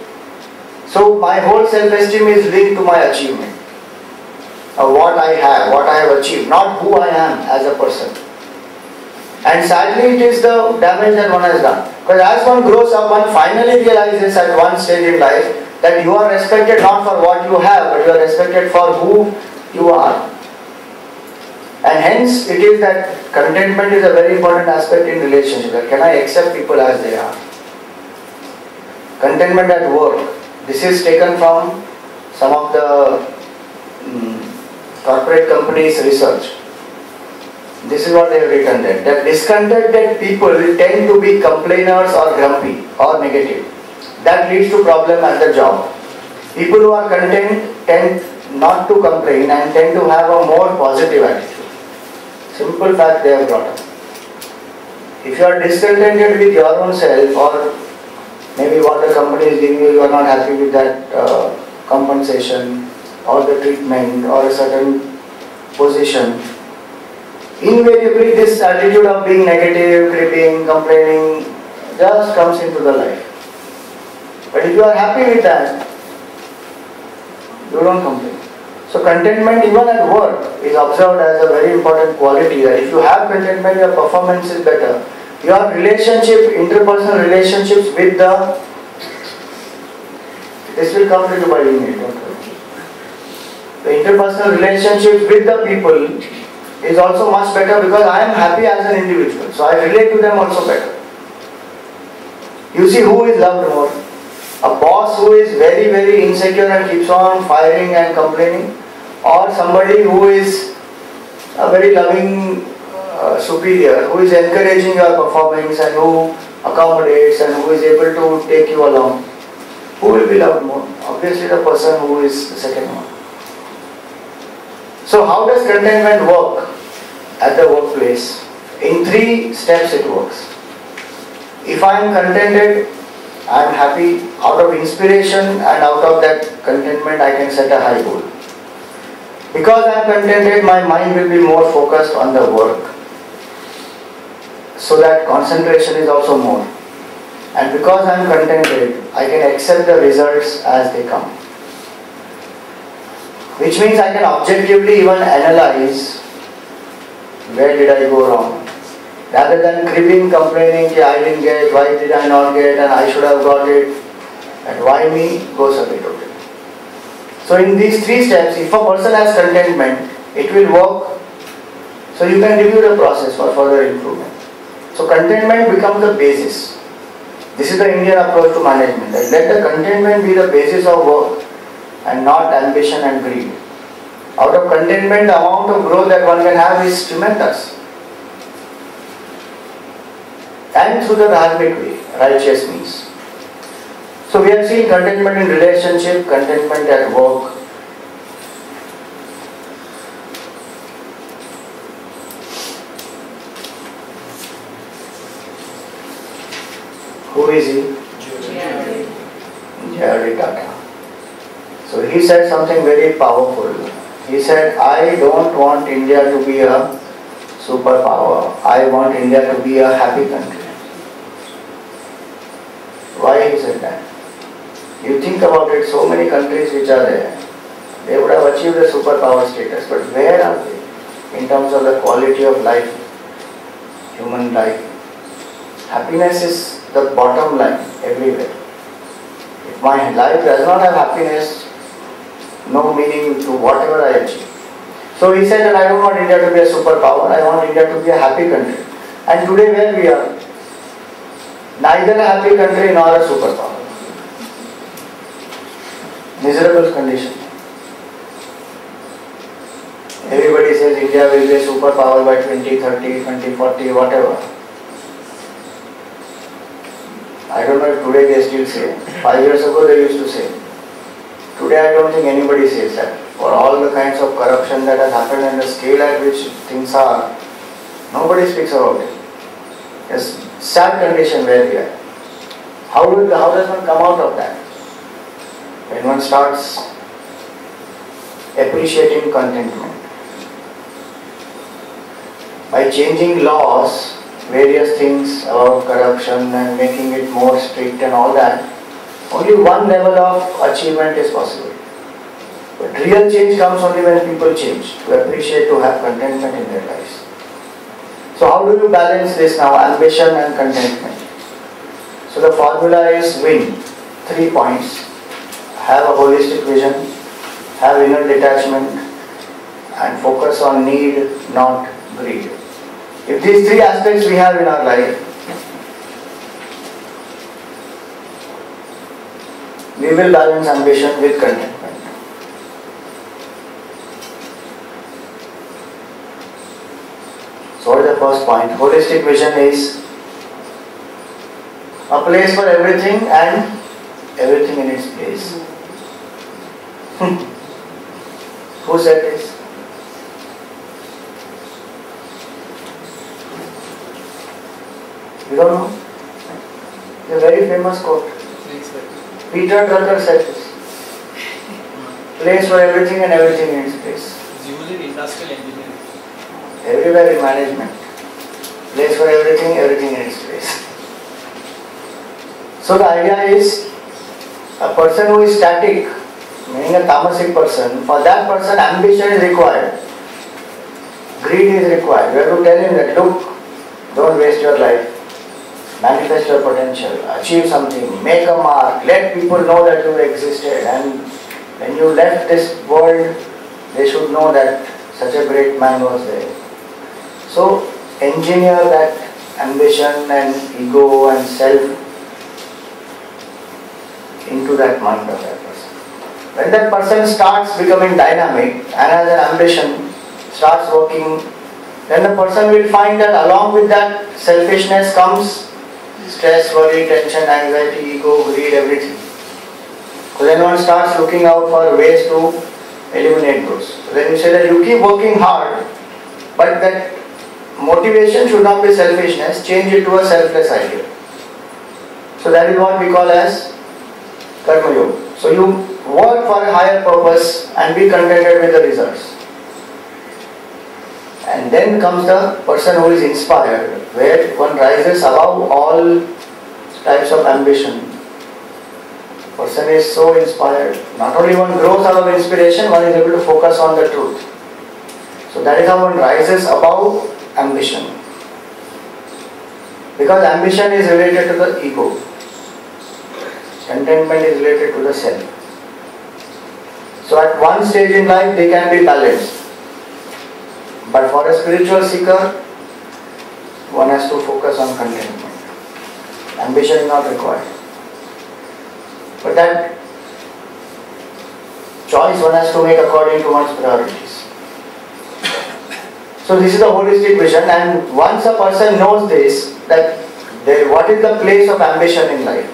So my whole self-esteem is linked to my achievement. What I have achieved, not who I am as a person. And sadly, it is the damage that one has done. Because as one grows up, one finally realizes at one stage in life that you are respected not for what you have, but you are respected for who you are. And hence, it is that contentment is a very important aspect in relationship. That can I accept people as they are? Contentment at work. This is taken from some of the corporate companies' research. This is what they have written there. That discontented people tend to be complainers or grumpy or negative. That leads to problem at the job. People who are content tend not to complain and tend to have a more positive attitude. Simple fact they have brought up. If you are discontented with your own self, or maybe what the company is giving you, you are not happy with that compensation or the treatment or a certain position, invariably this attitude of being negative, creeping, complaining just comes into the life. But if you are happy with that, you don't complain. So contentment even at work is observed as a very important quality, that if you have contentment, your performance is better. Your relationship, interpersonal relationships with this will come to you by email, don't worry. The interpersonal relationships with the people is also much better because I am happy as an individual. So I relate to them also better. You see who is loved more? A boss who is very, very insecure and keeps on firing and complaining, or somebody who is a very loving superior, who is encouraging your performance and who accommodates and who is able to take you along. Who will be loved more? Obviously the person who is the second one. So how does contentment work at the workplace? In 3 steps it works. If I am contented, I am happy. Out of inspiration and out of that contentment I can set a high goal. Because I am contented, my mind will be more focused on the work. So that concentration is also more. And because I am contented, I can accept the results as they come. Which means I can objectively even analyze where did I go wrong. Rather than cribbing, complaining, I didn't get, why did I not get, and I should have got it, and why me, goes away totally. So in these 3 steps, if a person has contentment, it will work. So you can review the process for further improvement. So contentment becomes the basis. This is the Indian approach to management. That let the contentment be the basis of work and not ambition and greed. Out of contentment, the amount of growth that one can have is tremendous. And through the dharmic way, righteous means. So we have seen contentment in relationship, contentment at work. Who is he? J.R.D. Tata. So he said something very powerful. He said, I don't want India to be a superpower. I want India to be a happy country. Why he said that? You think about it, so many countries which are there, they would have achieved a superpower status, but where are they in terms of the quality of life, human life? Happiness is the bottom line everywhere. If my life does not have happiness, no meaning to whatever I achieve. So he said that I don't want India to be a superpower, I want India to be a happy country. And today where we are, neither a happy country nor a superpower. Miserable condition. Everybody says India will be a superpower by 2030, 2040, whatever. I don't know if today they still say. 5 years ago they used to say. Today I don't think anybody says that. For all the kinds of corruption that has happened and the scale at which things are, nobody speaks about it. It's a sad condition where we are. How does one come out of that? When one starts appreciating contentment. By changing laws, various things about corruption and making it more strict and all that, only one level of achievement is possible. But real change comes only when people change, to appreciate, to have contentment in their lives. So how do you balance this now, ambition and contentment? So the formula is win. 3 points. Have a holistic vision, have inner detachment, and focus on need, not greed. If these 3 aspects we have in our life, we will balance ambition with contentment. So what is the first point? Holistic vision is a place for everything and everything in its place. Who said this? You don't know? It's a very famous quote. Peter Drucker said this. Place for everything and everything in its place. It's used in industrial engineering. Everywhere in management. Place for everything, everything in its place. So the idea is, a person who is static, meaning a tamasic person, for that person ambition is required. Greed is required. You have to tell him that, look, don't waste your life. Manifest your potential, achieve something, make a mark, let people know that you existed, and when you left this world, they should know that such a great man was there. So, engineer that ambition and ego and self into that mind of that person. When that person starts becoming dynamic and has an ambition, starts working, then the person will find that along with that selfishness comes stress, worry, tension, anxiety, ego, greed, everything. So then one starts looking out for ways to eliminate those. So then you say that you keep working hard, but that motivation should not be selfishness, change it to a selfless idea. So that is what we call as karma yoga. So you work for a higher purpose and be contented with the results. And then comes the person who is inspired, where one rises above all types of ambition. Person is so inspired. Not only one grows out of inspiration, one is able to focus on the truth. So that is how one rises above ambition. Because ambition is related to the ego. Contentment is related to the self. So at one stage in life they can be balanced. But for a spiritual seeker, one has to focus on contentment. Ambition is not required. But that choice one has to make according to one's priorities. So this is the holistic vision, and once a person knows this, that what is the place of ambition in life?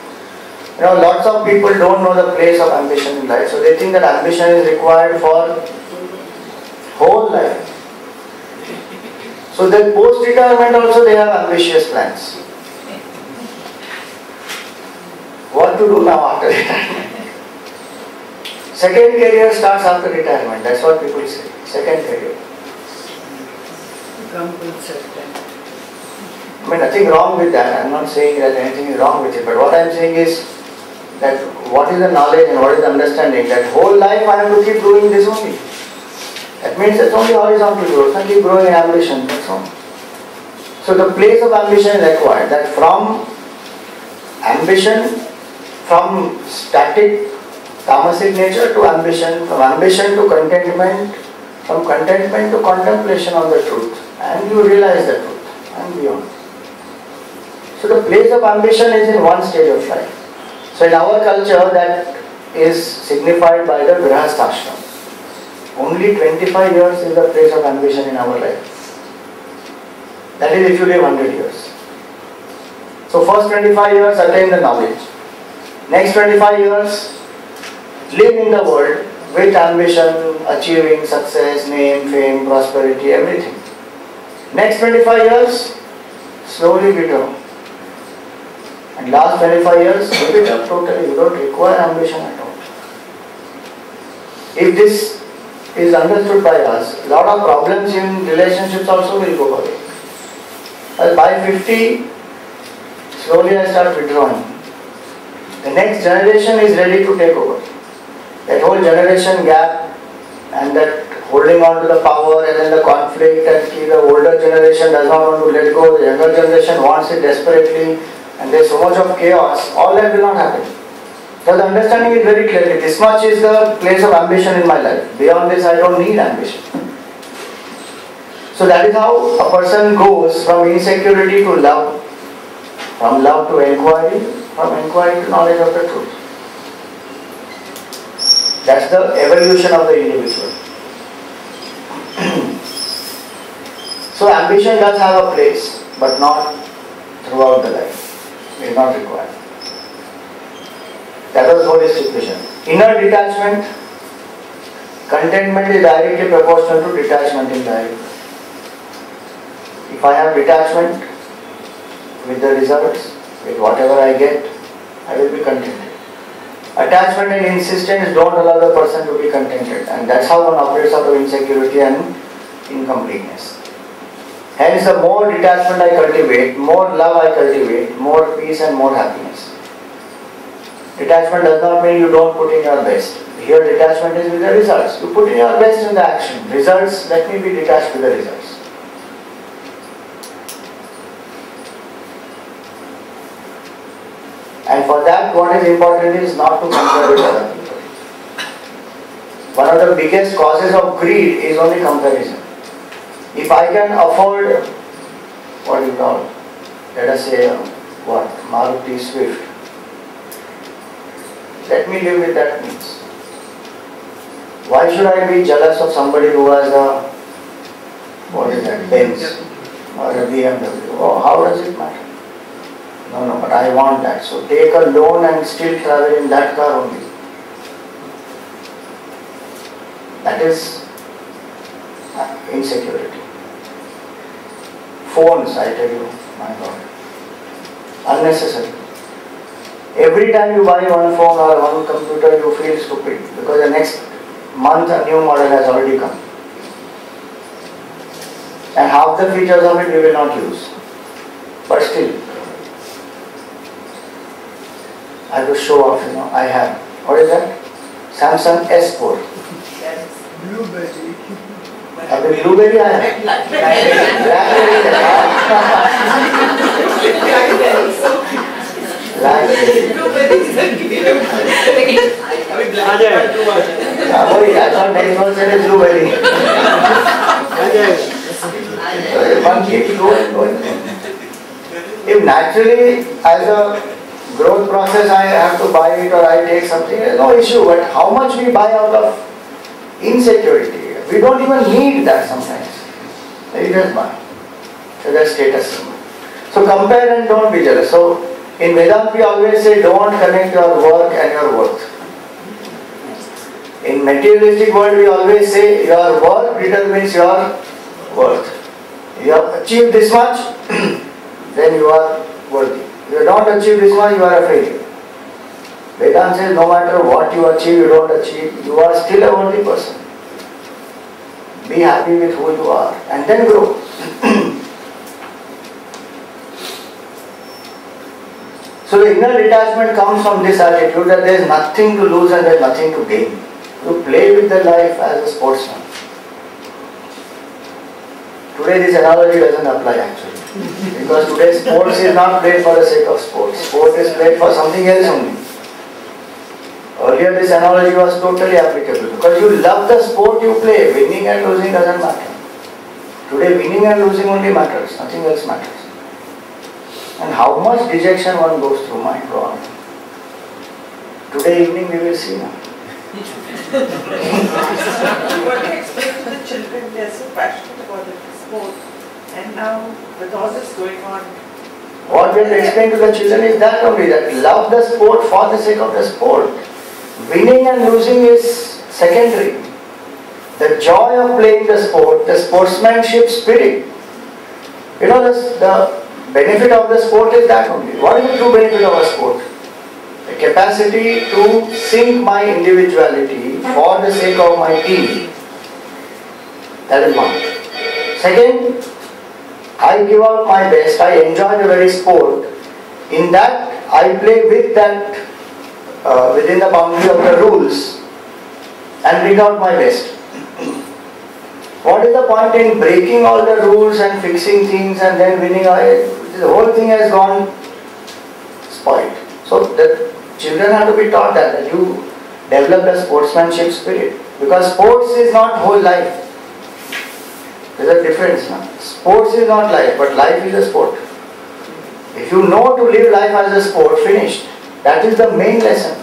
You know, lots of people don't know the place of ambition in life, so they think that ambition is required for whole life. So then post-retirement also they have ambitious plans. What to do now after retirement? Second career starts after retirement, that's what people say. Second career. I mean, nothing wrong with that. I'm not saying that anything is wrong with it, but what I'm saying is that what is the knowledge and what is the understanding that whole life I have to keep doing this only. That means it's only horizontal growth, and keep growing in ambition, that's all. So the place of ambition is required, that from ambition, from static tamasic nature to ambition, from ambition to contentment, from contentment to contemplation of the truth, and you realize the truth and beyond. So the place of ambition is in one stage of life. So in our culture that is signified by the grihastha. Only 25 years is the place of ambition in our life. That is if you live 100 years. So first 25 years attain the knowledge. Next 25 years live in the world with ambition, achieving success, name, fame, prosperity, everything. Next 25 years slowly withdraw. And last 25 years give it up totally. You don't require ambition at all. If this is understood by us, a lot of problems in relationships also will go away. By 50, slowly I start withdrawing. The next generation is ready to take over. That whole generation gap and that holding on to the power and then the conflict and the older generation does not want to let go, the younger generation wants it desperately and there is so much of chaos, all that will not happen. So the understanding is very clear. This much is the place of ambition in my life. Beyond this I don't need ambition. So that is how a person goes from insecurity to love, from love to inquiry, from inquiry to knowledge of the truth. That's the evolution of the individual. So ambition does have a place, but not throughout the life. It is not required. That was holistic vision. Inner detachment, contentment is directly proportional to detachment in life. If I have detachment with the results, with whatever I get, I will be contented. Attachment and insistence don't allow the person to be contented, and that's how one operates out of insecurity and incompleteness. Hence, the more detachment I cultivate, more love I cultivate, more peace and more happiness. Detachment does not mean you don't put in your best. Here detachment is with the results. You put in your best in the action. Results, let me be detached with the results. And for that, what is important is not to compare with other people. One of the biggest causes of greed is only comparison. If I can afford, what do you call, let us say, Maruti Swift, let me live with that means. Why should I be jealous of somebody who has a, what is that, Benz or a BMW? Oh, how does it matter? No, but I want that. So take a loan and still travel in that car only. That is insecurity. Phones, I tell you, my God, unnecessary. Every time you buy one phone or one computer, you feel stupid because the next month a new model has already come. And half the features of it you will not use. But still, I will show off, I have. What is that? Samsung S4. Blueberry. The blueberry I have. I thought next one said blueberry. One keeps going. If naturally, as a growth process, I have to buy it or I take something, no issue. But how much we buy out of insecurity? We don't even need that sometimes. We just buy. So that's status symbol. So compare and don't be jealous. So in Vedanta we always say don't connect your work and your worth. In materialistic world we always say your work determines your worth. You have achieved this much, then you are worthy. If you don't achieve this much, you are a failure. Vedanta says no matter what you achieve, you don't achieve, you are still a worthy person. Be happy with who you are and then grow. So the inner detachment comes from this attitude that there is nothing to lose and there is nothing to gain. You play with the life as a sportsman. Today this analogy doesn't apply actually. Because today sports is not played for the sake of sports. Sport is played for something else only. Earlier this analogy was totally applicable because you love the sport you play. Winning and losing doesn't matter. Today winning and losing only matters, nothing else matters. And how much dejection one goes through, my God. Today evening we will see now. What do you explain to the children? They are so passionate about the sport, and now with all this going on. What we have to explain to the children is that only, that love the sport for the sake of the sport. Winning and losing is secondary. The joy of playing the sport, the sportsmanship spirit. You know, the benefit of the sport is that only. What is the true benefit of a sport? The capacity to sink my individuality for the sake of my team. That is one. Second, I give out my best, I enjoy the very sport. In that, I play with that, within the boundary of the rules and bring out my best. What is the point in breaking all the rules and fixing things and then winning? The whole thing has gone spoiled. So the children have to be taught that you develop the sportsmanship spirit. Because sports is not whole life. There's a difference now. Sports is not life, but life is a sport. If you know to live life as a sport, finished. That is the main lesson.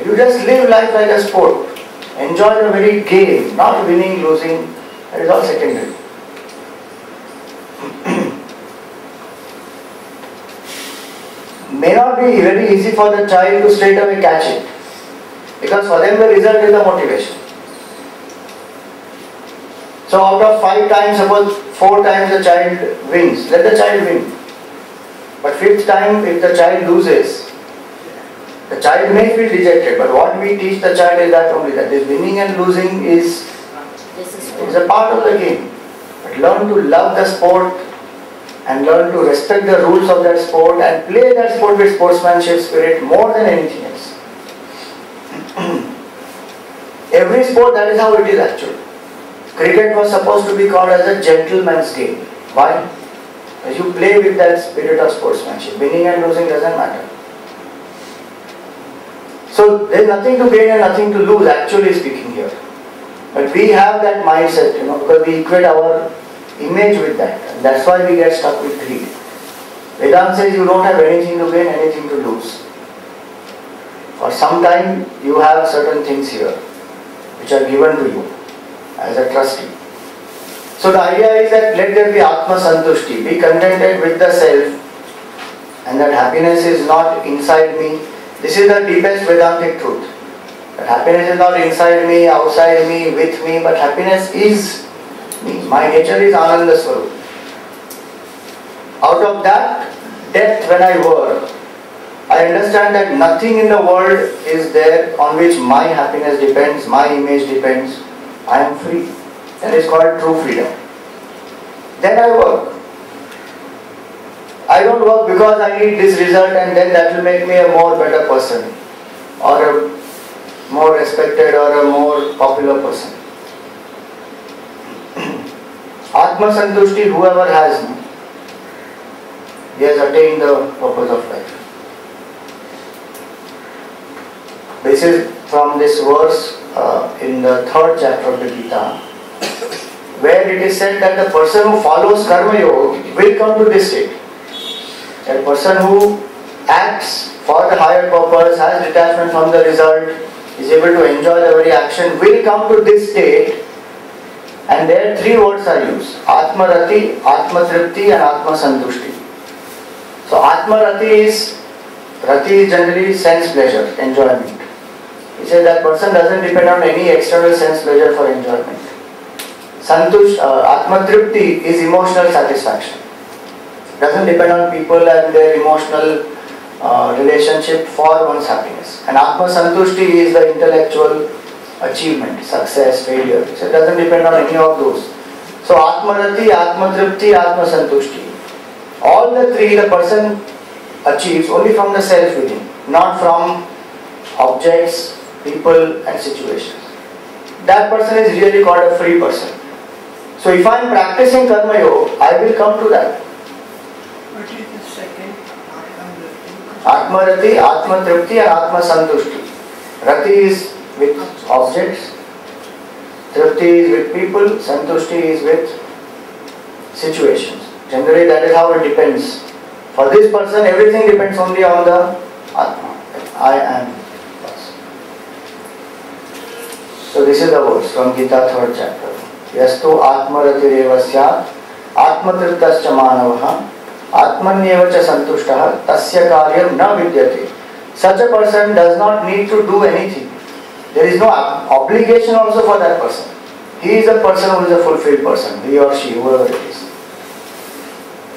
You just live life like a sport. Enjoy the very game, not winning, losing. That is all secondary. May not be very easy for the child to straight away catch it. Because for them the result is the motivation. So out of 5 times, suppose 4 times the child wins, let the child win. But 5th time, if the child loses, the child may feel dejected. But what we teach the child is that only, that this winning and losing is a part of the game. But learn to love the sport and learn to respect the rules of that sport and play that sport with sportsmanship spirit more than anything else. Every sport, that is how it is actually. Cricket was supposed to be called as a gentleman's game. Why? As you play with that spirit of sportsmanship. Winning and losing doesn't matter. So there is nothing to gain and nothing to lose, actually speaking here. But we have that mindset, because we equate our image with that. And that's why we get stuck with greed. Vedanta says you don't have anything to gain, anything to lose. For some time you have certain things here which are given to you as a trustee. So the idea is that let there be Atma Santushti, be contented with the self, and that happiness is not inside me. This is the deepest Vedantic truth. That happiness is not inside me, outside me, with me, but happiness is me. My nature is Ananda Swarup. Out of that depth when I work, I understand that nothing in the world is there on which my happiness depends, my image depends. I am free. That is called true freedom. Then I work. I don't work because I need this result and then that will make me a more better person or a more respected or a more popular person. Atma Santushti, whoever has, he has attained the purpose of life. This is from this verse in the 3rd chapter of the Gita, where it is said that the person who follows Karma Yoga will come to this state. A person who acts for the higher purpose, has detachment from the result, is able to enjoy the very action, will come to this state, and there 3 words are used: Atma Rati, Atma Tripti and Atma Santushti. So Atma Rati is generally sense pleasure, enjoyment. He says that person doesn't depend on any external sense pleasure for enjoyment. Atma Tripti is emotional satisfaction. Doesn't depend on people and their emotional relationship for one's happiness. And Atma Santushti is the intellectual achievement, success, failure. So it doesn't depend on any of those. So Atma Rati, Atma Tripti, Atma Santushti. All the 3 the person achieves only from the self within, not from objects, people and situations. That person is really called a free person. So if I am practicing Karma Yoga, I will come to that. What is the second? Atma Rati, Atma Tripti and Atma Santushti. Rati is with objects, Tripti is with people, Santushti is with situations. Generally that is how it depends. For this person everything depends only on the Atma. I am. So this is the verse from Gita 3rd chapter. Yastu atmaratireva syat atmatirtascha manavaha atmanyevacha santushtaha tasya karyam na vidyate. Such a person does not need to do anything. There is no obligation also for that person. He is a person who is a fulfilled person, he or she, whoever it is.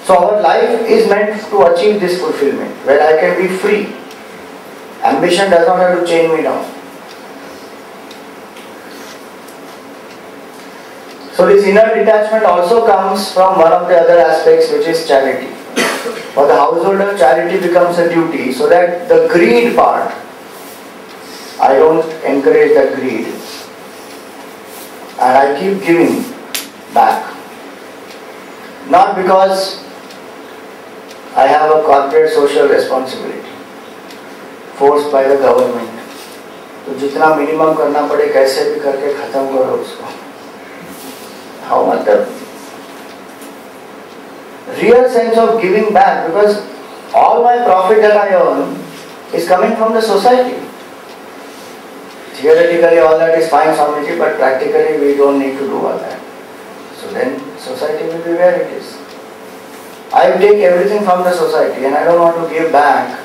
So our life is meant to achieve this fulfillment, where I can be free. Ambition does not have to chain me down. So this inner detachment also comes from one of the other aspects, which is charity. For the householder, charity becomes a duty, so that the greed part, I don't encourage that greed, and I keep giving back. Not because I have a corporate social responsibility forced by the government. तो जितना minimum करना पड़े कैसे भी करके खत्म करो उसको. How मतलब real sense of giving back, because all my profit that I earn is coming from the society. Theoretically all that is fine, Swamiji, but practically we don't need to do all that. So then society will be where it is. I take everything from the society and I don't want to give back.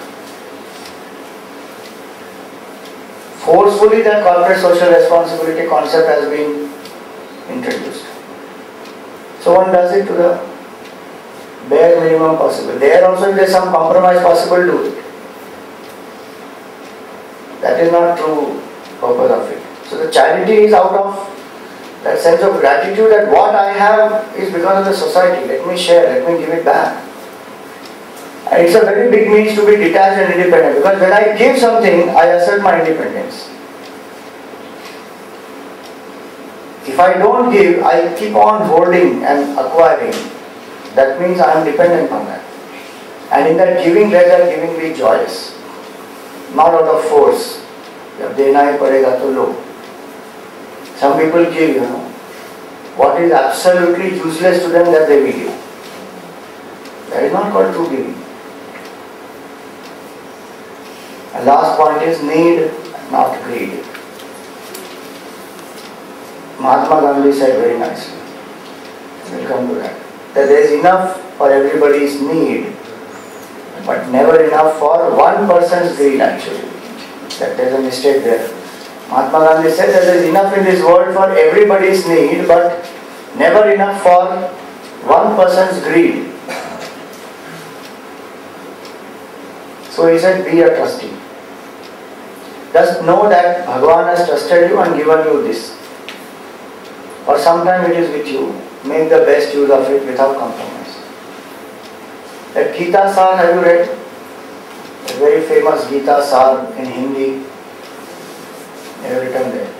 Forcefully that corporate social responsibility concept has been introduced. So one does it to the bare minimum possible. There also if there is some compromise possible, do it. That is not true purpose of it. So the charity is out of that sense of gratitude that what I have is because of the society. Let me share, let me give it back. And it's a very big means to be detached and independent, because when I give something, I assert my independence. If I don't give, I keep on holding and acquiring. That means I am dependent on that. And in that giving, let that giving be joyous, not out of force. जब देना ही पड़ेगा तो लो. Some people give, what is absolutely useless to them that they will give. That is not called true giving. And last point is need, not greed. Mahatma Gandhi said very nicely, we'll come to that there is enough for everybody's need, but never enough for one person's greed actually. That there is a mistake there. Mahatma Gandhi said that there is enough in this world for everybody's need, but never enough for one person's greed. So he said, be a trustee. Just know that Bhagavan has trusted you and given you this. For some time it is with you. Make the best use of it without compromise. That Gita Sar, have you read? A very famous Gita Sar in Hindi. They have written there.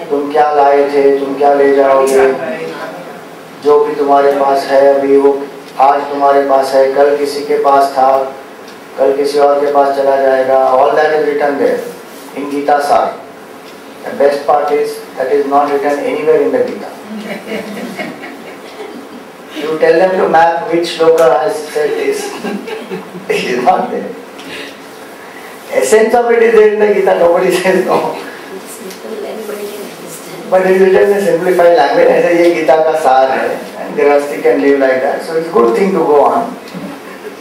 तुम क्या लाए थे, तुम क्या ले जाओगे, जो भी तुम्हारे पास है अभी वो आज तुम्हारे पास है, कल किसी के पास था, कल किसी और के पास चला जाएगा. All that is written there in Gita Sar. The best part is that is not written anywhere in the Gita. You tell them to map which shloka has said this. It is not there. Essence of it is there in the Gita. Nobody says no. But it is written in a simplified language. I say, ये गीता का सार है, and Grihastha can live like that. So it's a good thing to go on.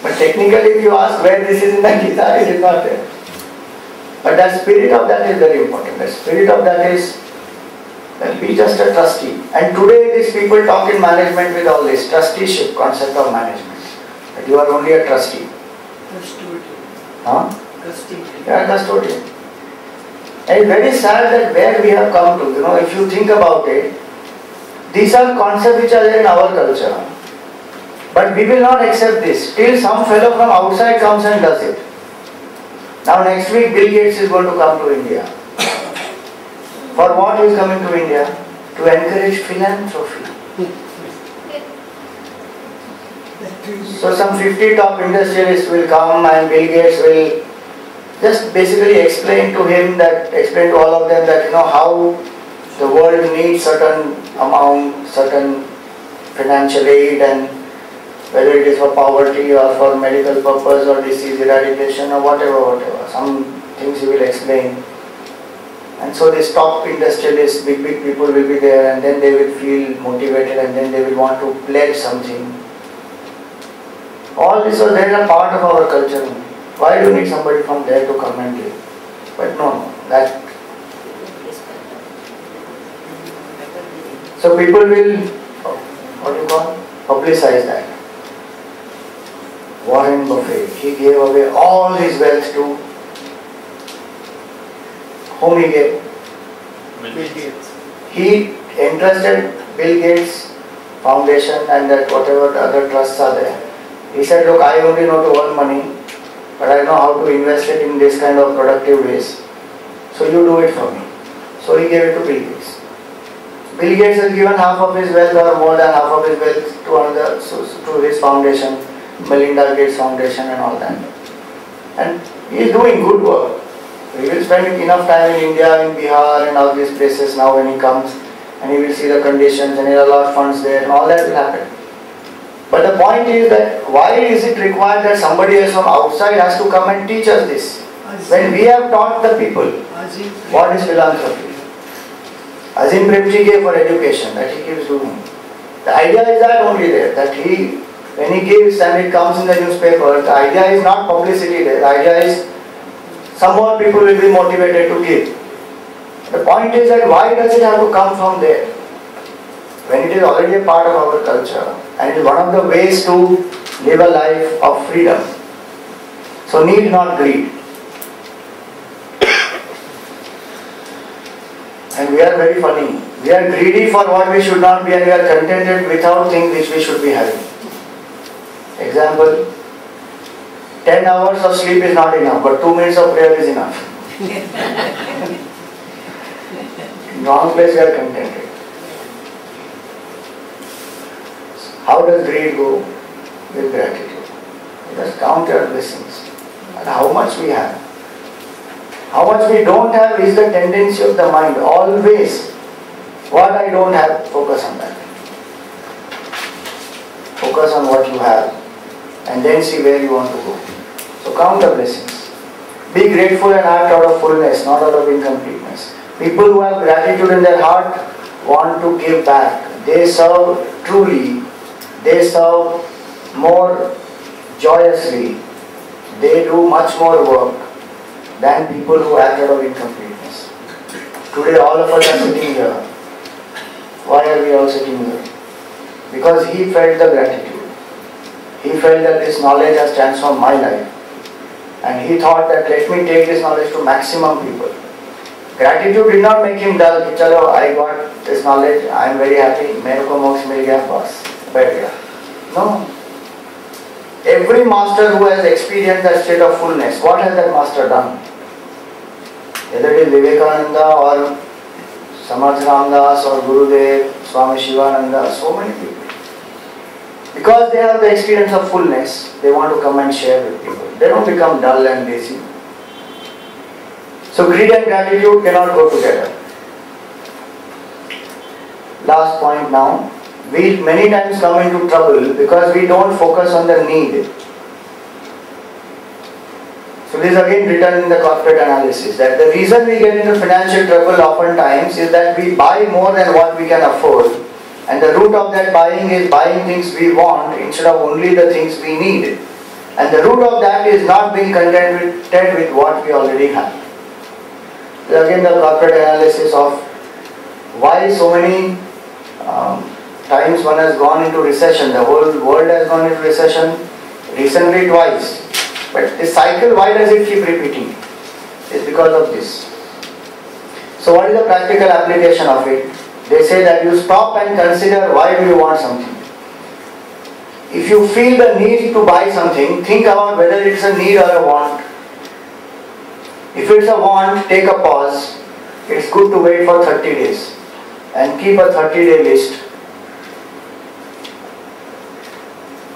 But technically, if you ask where this is in the Gita, it is not there. But the spirit of that is very important. The spirit of that is that be just a trustee. And today these people talk in management with all this trusteeship concept of management. That you are only a trustee. Custodian. Huh? Custodian. Yeah, custodian. And it's very sad that where we have come to, if you think about it, these are concepts which are there in our culture. But we will not accept this till some fellow from outside comes and does it. Now next week Bill Gates is going to come to India. For what he is coming to India? To encourage philanthropy. So some 50 top industrialists will come and Bill Gates will just basically explain to all of them that how the world needs certain amount, certain financial aid, and whether it is for poverty or for medical purpose or disease eradication or whatever. Some things he will explain. And so these top industrialists, big people will be there, and then they will feel motivated, and then they will want to pledge something. All this, so they are a part of our culture. Why do you need somebody from there to come and give? But no, that. So people will, publicize that. Warren Buffett, he gave away all his wealth to whom he gave? Bill Gates. He entrusted Bill Gates Foundation and that whatever the other trusts are there. He said, look, I only know to earn money, but I know how to invest it in this kind of productive ways. So you do it for me. So he gave it to Bill Gates. Bill Gates has given half of his wealth or more than half of his wealth to his foundation, Melinda Gates Foundation and all that. And he is doing good work. He will spend enough time in India, in Bihar and all these places now when he comes, and he will see the conditions and he will allot funds there and all that will happen. But the point is that why is it required that somebody else from outside has to come and teach us this? When we have taught the people what is philanthropy. Azim Premji gave for education, that he keeps doing. The idea is that only there, that when he gives and it comes in the newspaper, the idea is not publicity there, the idea is somewhat people will be motivated to give. The point is that why does it have to come from there? When it is already a part of our culture and it is one of the ways to live a life of freedom. So need not greed. And we are very funny. We are greedy for what we should not be, and we are contented without things which we should be having. Example, 10 hours of sleep is not enough, but 2 minutes of prayer is enough. In wrong place we are contented. How does greed go? With gratitude. Just count your blessings and how much we have. How much we don't have is the tendency of the mind. Always, what I don't have, focus on that. Focus on what you have and then see where you want to go. So count the blessings. Be grateful and act out of fullness, not out of incompleteness. People who have gratitude in their heart want to give back. They serve truly. They serve more joyously. They do much more work than people who act out of incompleteness. Today all of us are sitting here. Why are we all sitting here? Because he felt the gratitude. He felt that this knowledge has transformed my life. And he thought that let me take this knowledge to maximum people. Gratitude did not make him dull. Chalo, I got this knowledge, I am very happy. Mere ko moksha mil gaya, bas, baith gaya. No. Every master who has experienced that state of fullness, what has that master done? Whether it is Vivekananda or Samarth Ramdas or Gurudev, Swami Shivananda, so many people. Because they have the experience of fullness, they want to come and share with people. They don't become dull and lazy. So greed and gratitude cannot go together. Last point now. We many times come into trouble because we don't focus on the need. So this is again written in the corporate analysis that the reason we get into financial trouble oftentimes is that we buy more than what we can afford, and the root of that buying is buying things we want instead of only the things we need, and the root of that is not being contented with what we already have. So again the corporate analysis of why so many times one has gone into recession. The whole world has gone into recession recently twice. But this cycle, why does it keep repeating? It's because of this. So what is the practical application of it? They say that you stop and consider why do you want something. If you feel the need to buy something, think about whether it's a need or a want. If it's a want, take a pause. It's good to wait for 30 days and keep a 30-day list.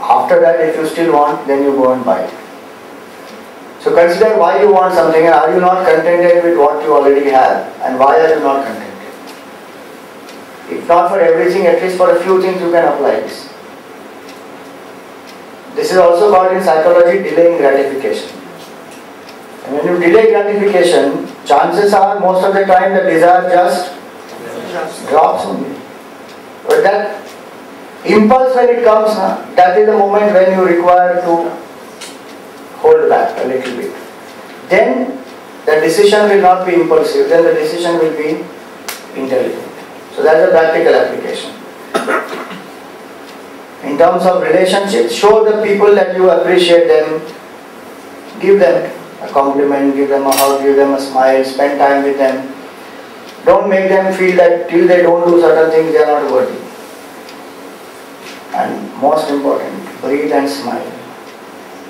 After that, if you still want, then you go and buy it. So consider why you want something and are you not contented with what you already have, and why are you not contented? If not for everything, at least for a few things you can apply this. This is also called in psychology delaying gratification. And when you delay gratification, chances are most of the time the desire just drops only. But that impulse when it comes, that is the moment when you require to hold back a little bit. Then the decision will not be impulsive, then the decision will be intelligent. So that's a practical application. In terms of relationships, show the people that you appreciate them, give them a compliment, give them a hug, give them a smile, spend time with them. Don't make them feel that till they don't do certain things they are not worthy. And most important, breathe and smile.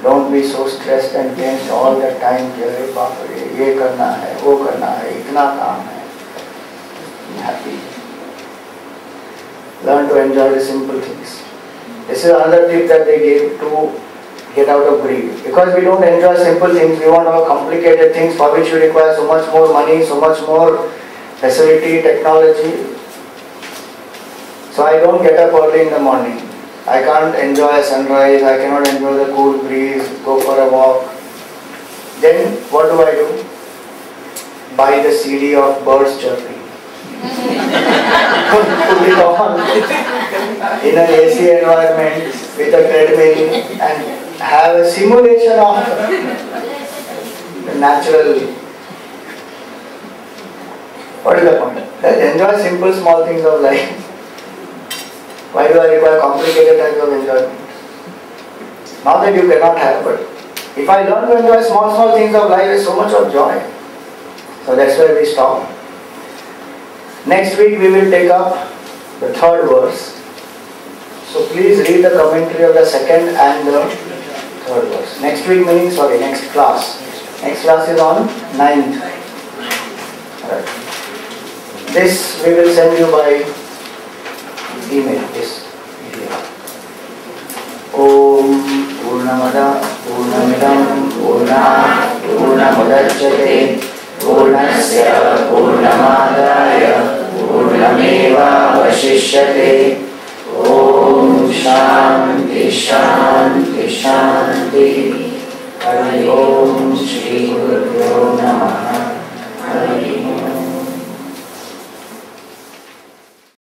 Don't be so stressed and tense all the time. ये करना है, वो करना है, इतना काम है. Be happy. Learn to enjoy the simple things. This is another tip that they gave to get out of greed. Because we don't enjoy simple things, we want to have complicated things for which we require so much more money, so much more facility, technology. So I don't get up early in the morning. I can't enjoy a sunrise, I cannot enjoy the cool breeze, go for a walk. Then what do? Buy the CD of birds chirping. Put it on in an AC environment with a treadmill and have a simulation of the natural. What is the point? Enjoy simple small things of life. Why do I require complicated types of enjoyment? Not that you cannot have, but if I learn to enjoy small things of life, there is so much of joy. So that's where we stop. Next week we will take up the third verse. So please read the commentary of the second and the third verse. Next week meaning, next class. Next class is on 9th. Right. This we will send you by email. This video. Om Purnamada Purnamidam Purnat Purnamudachyate Purnasya Purnamadaya Purnameva Vashishyate. Om Shanti Shanti Shanti. Hari Om.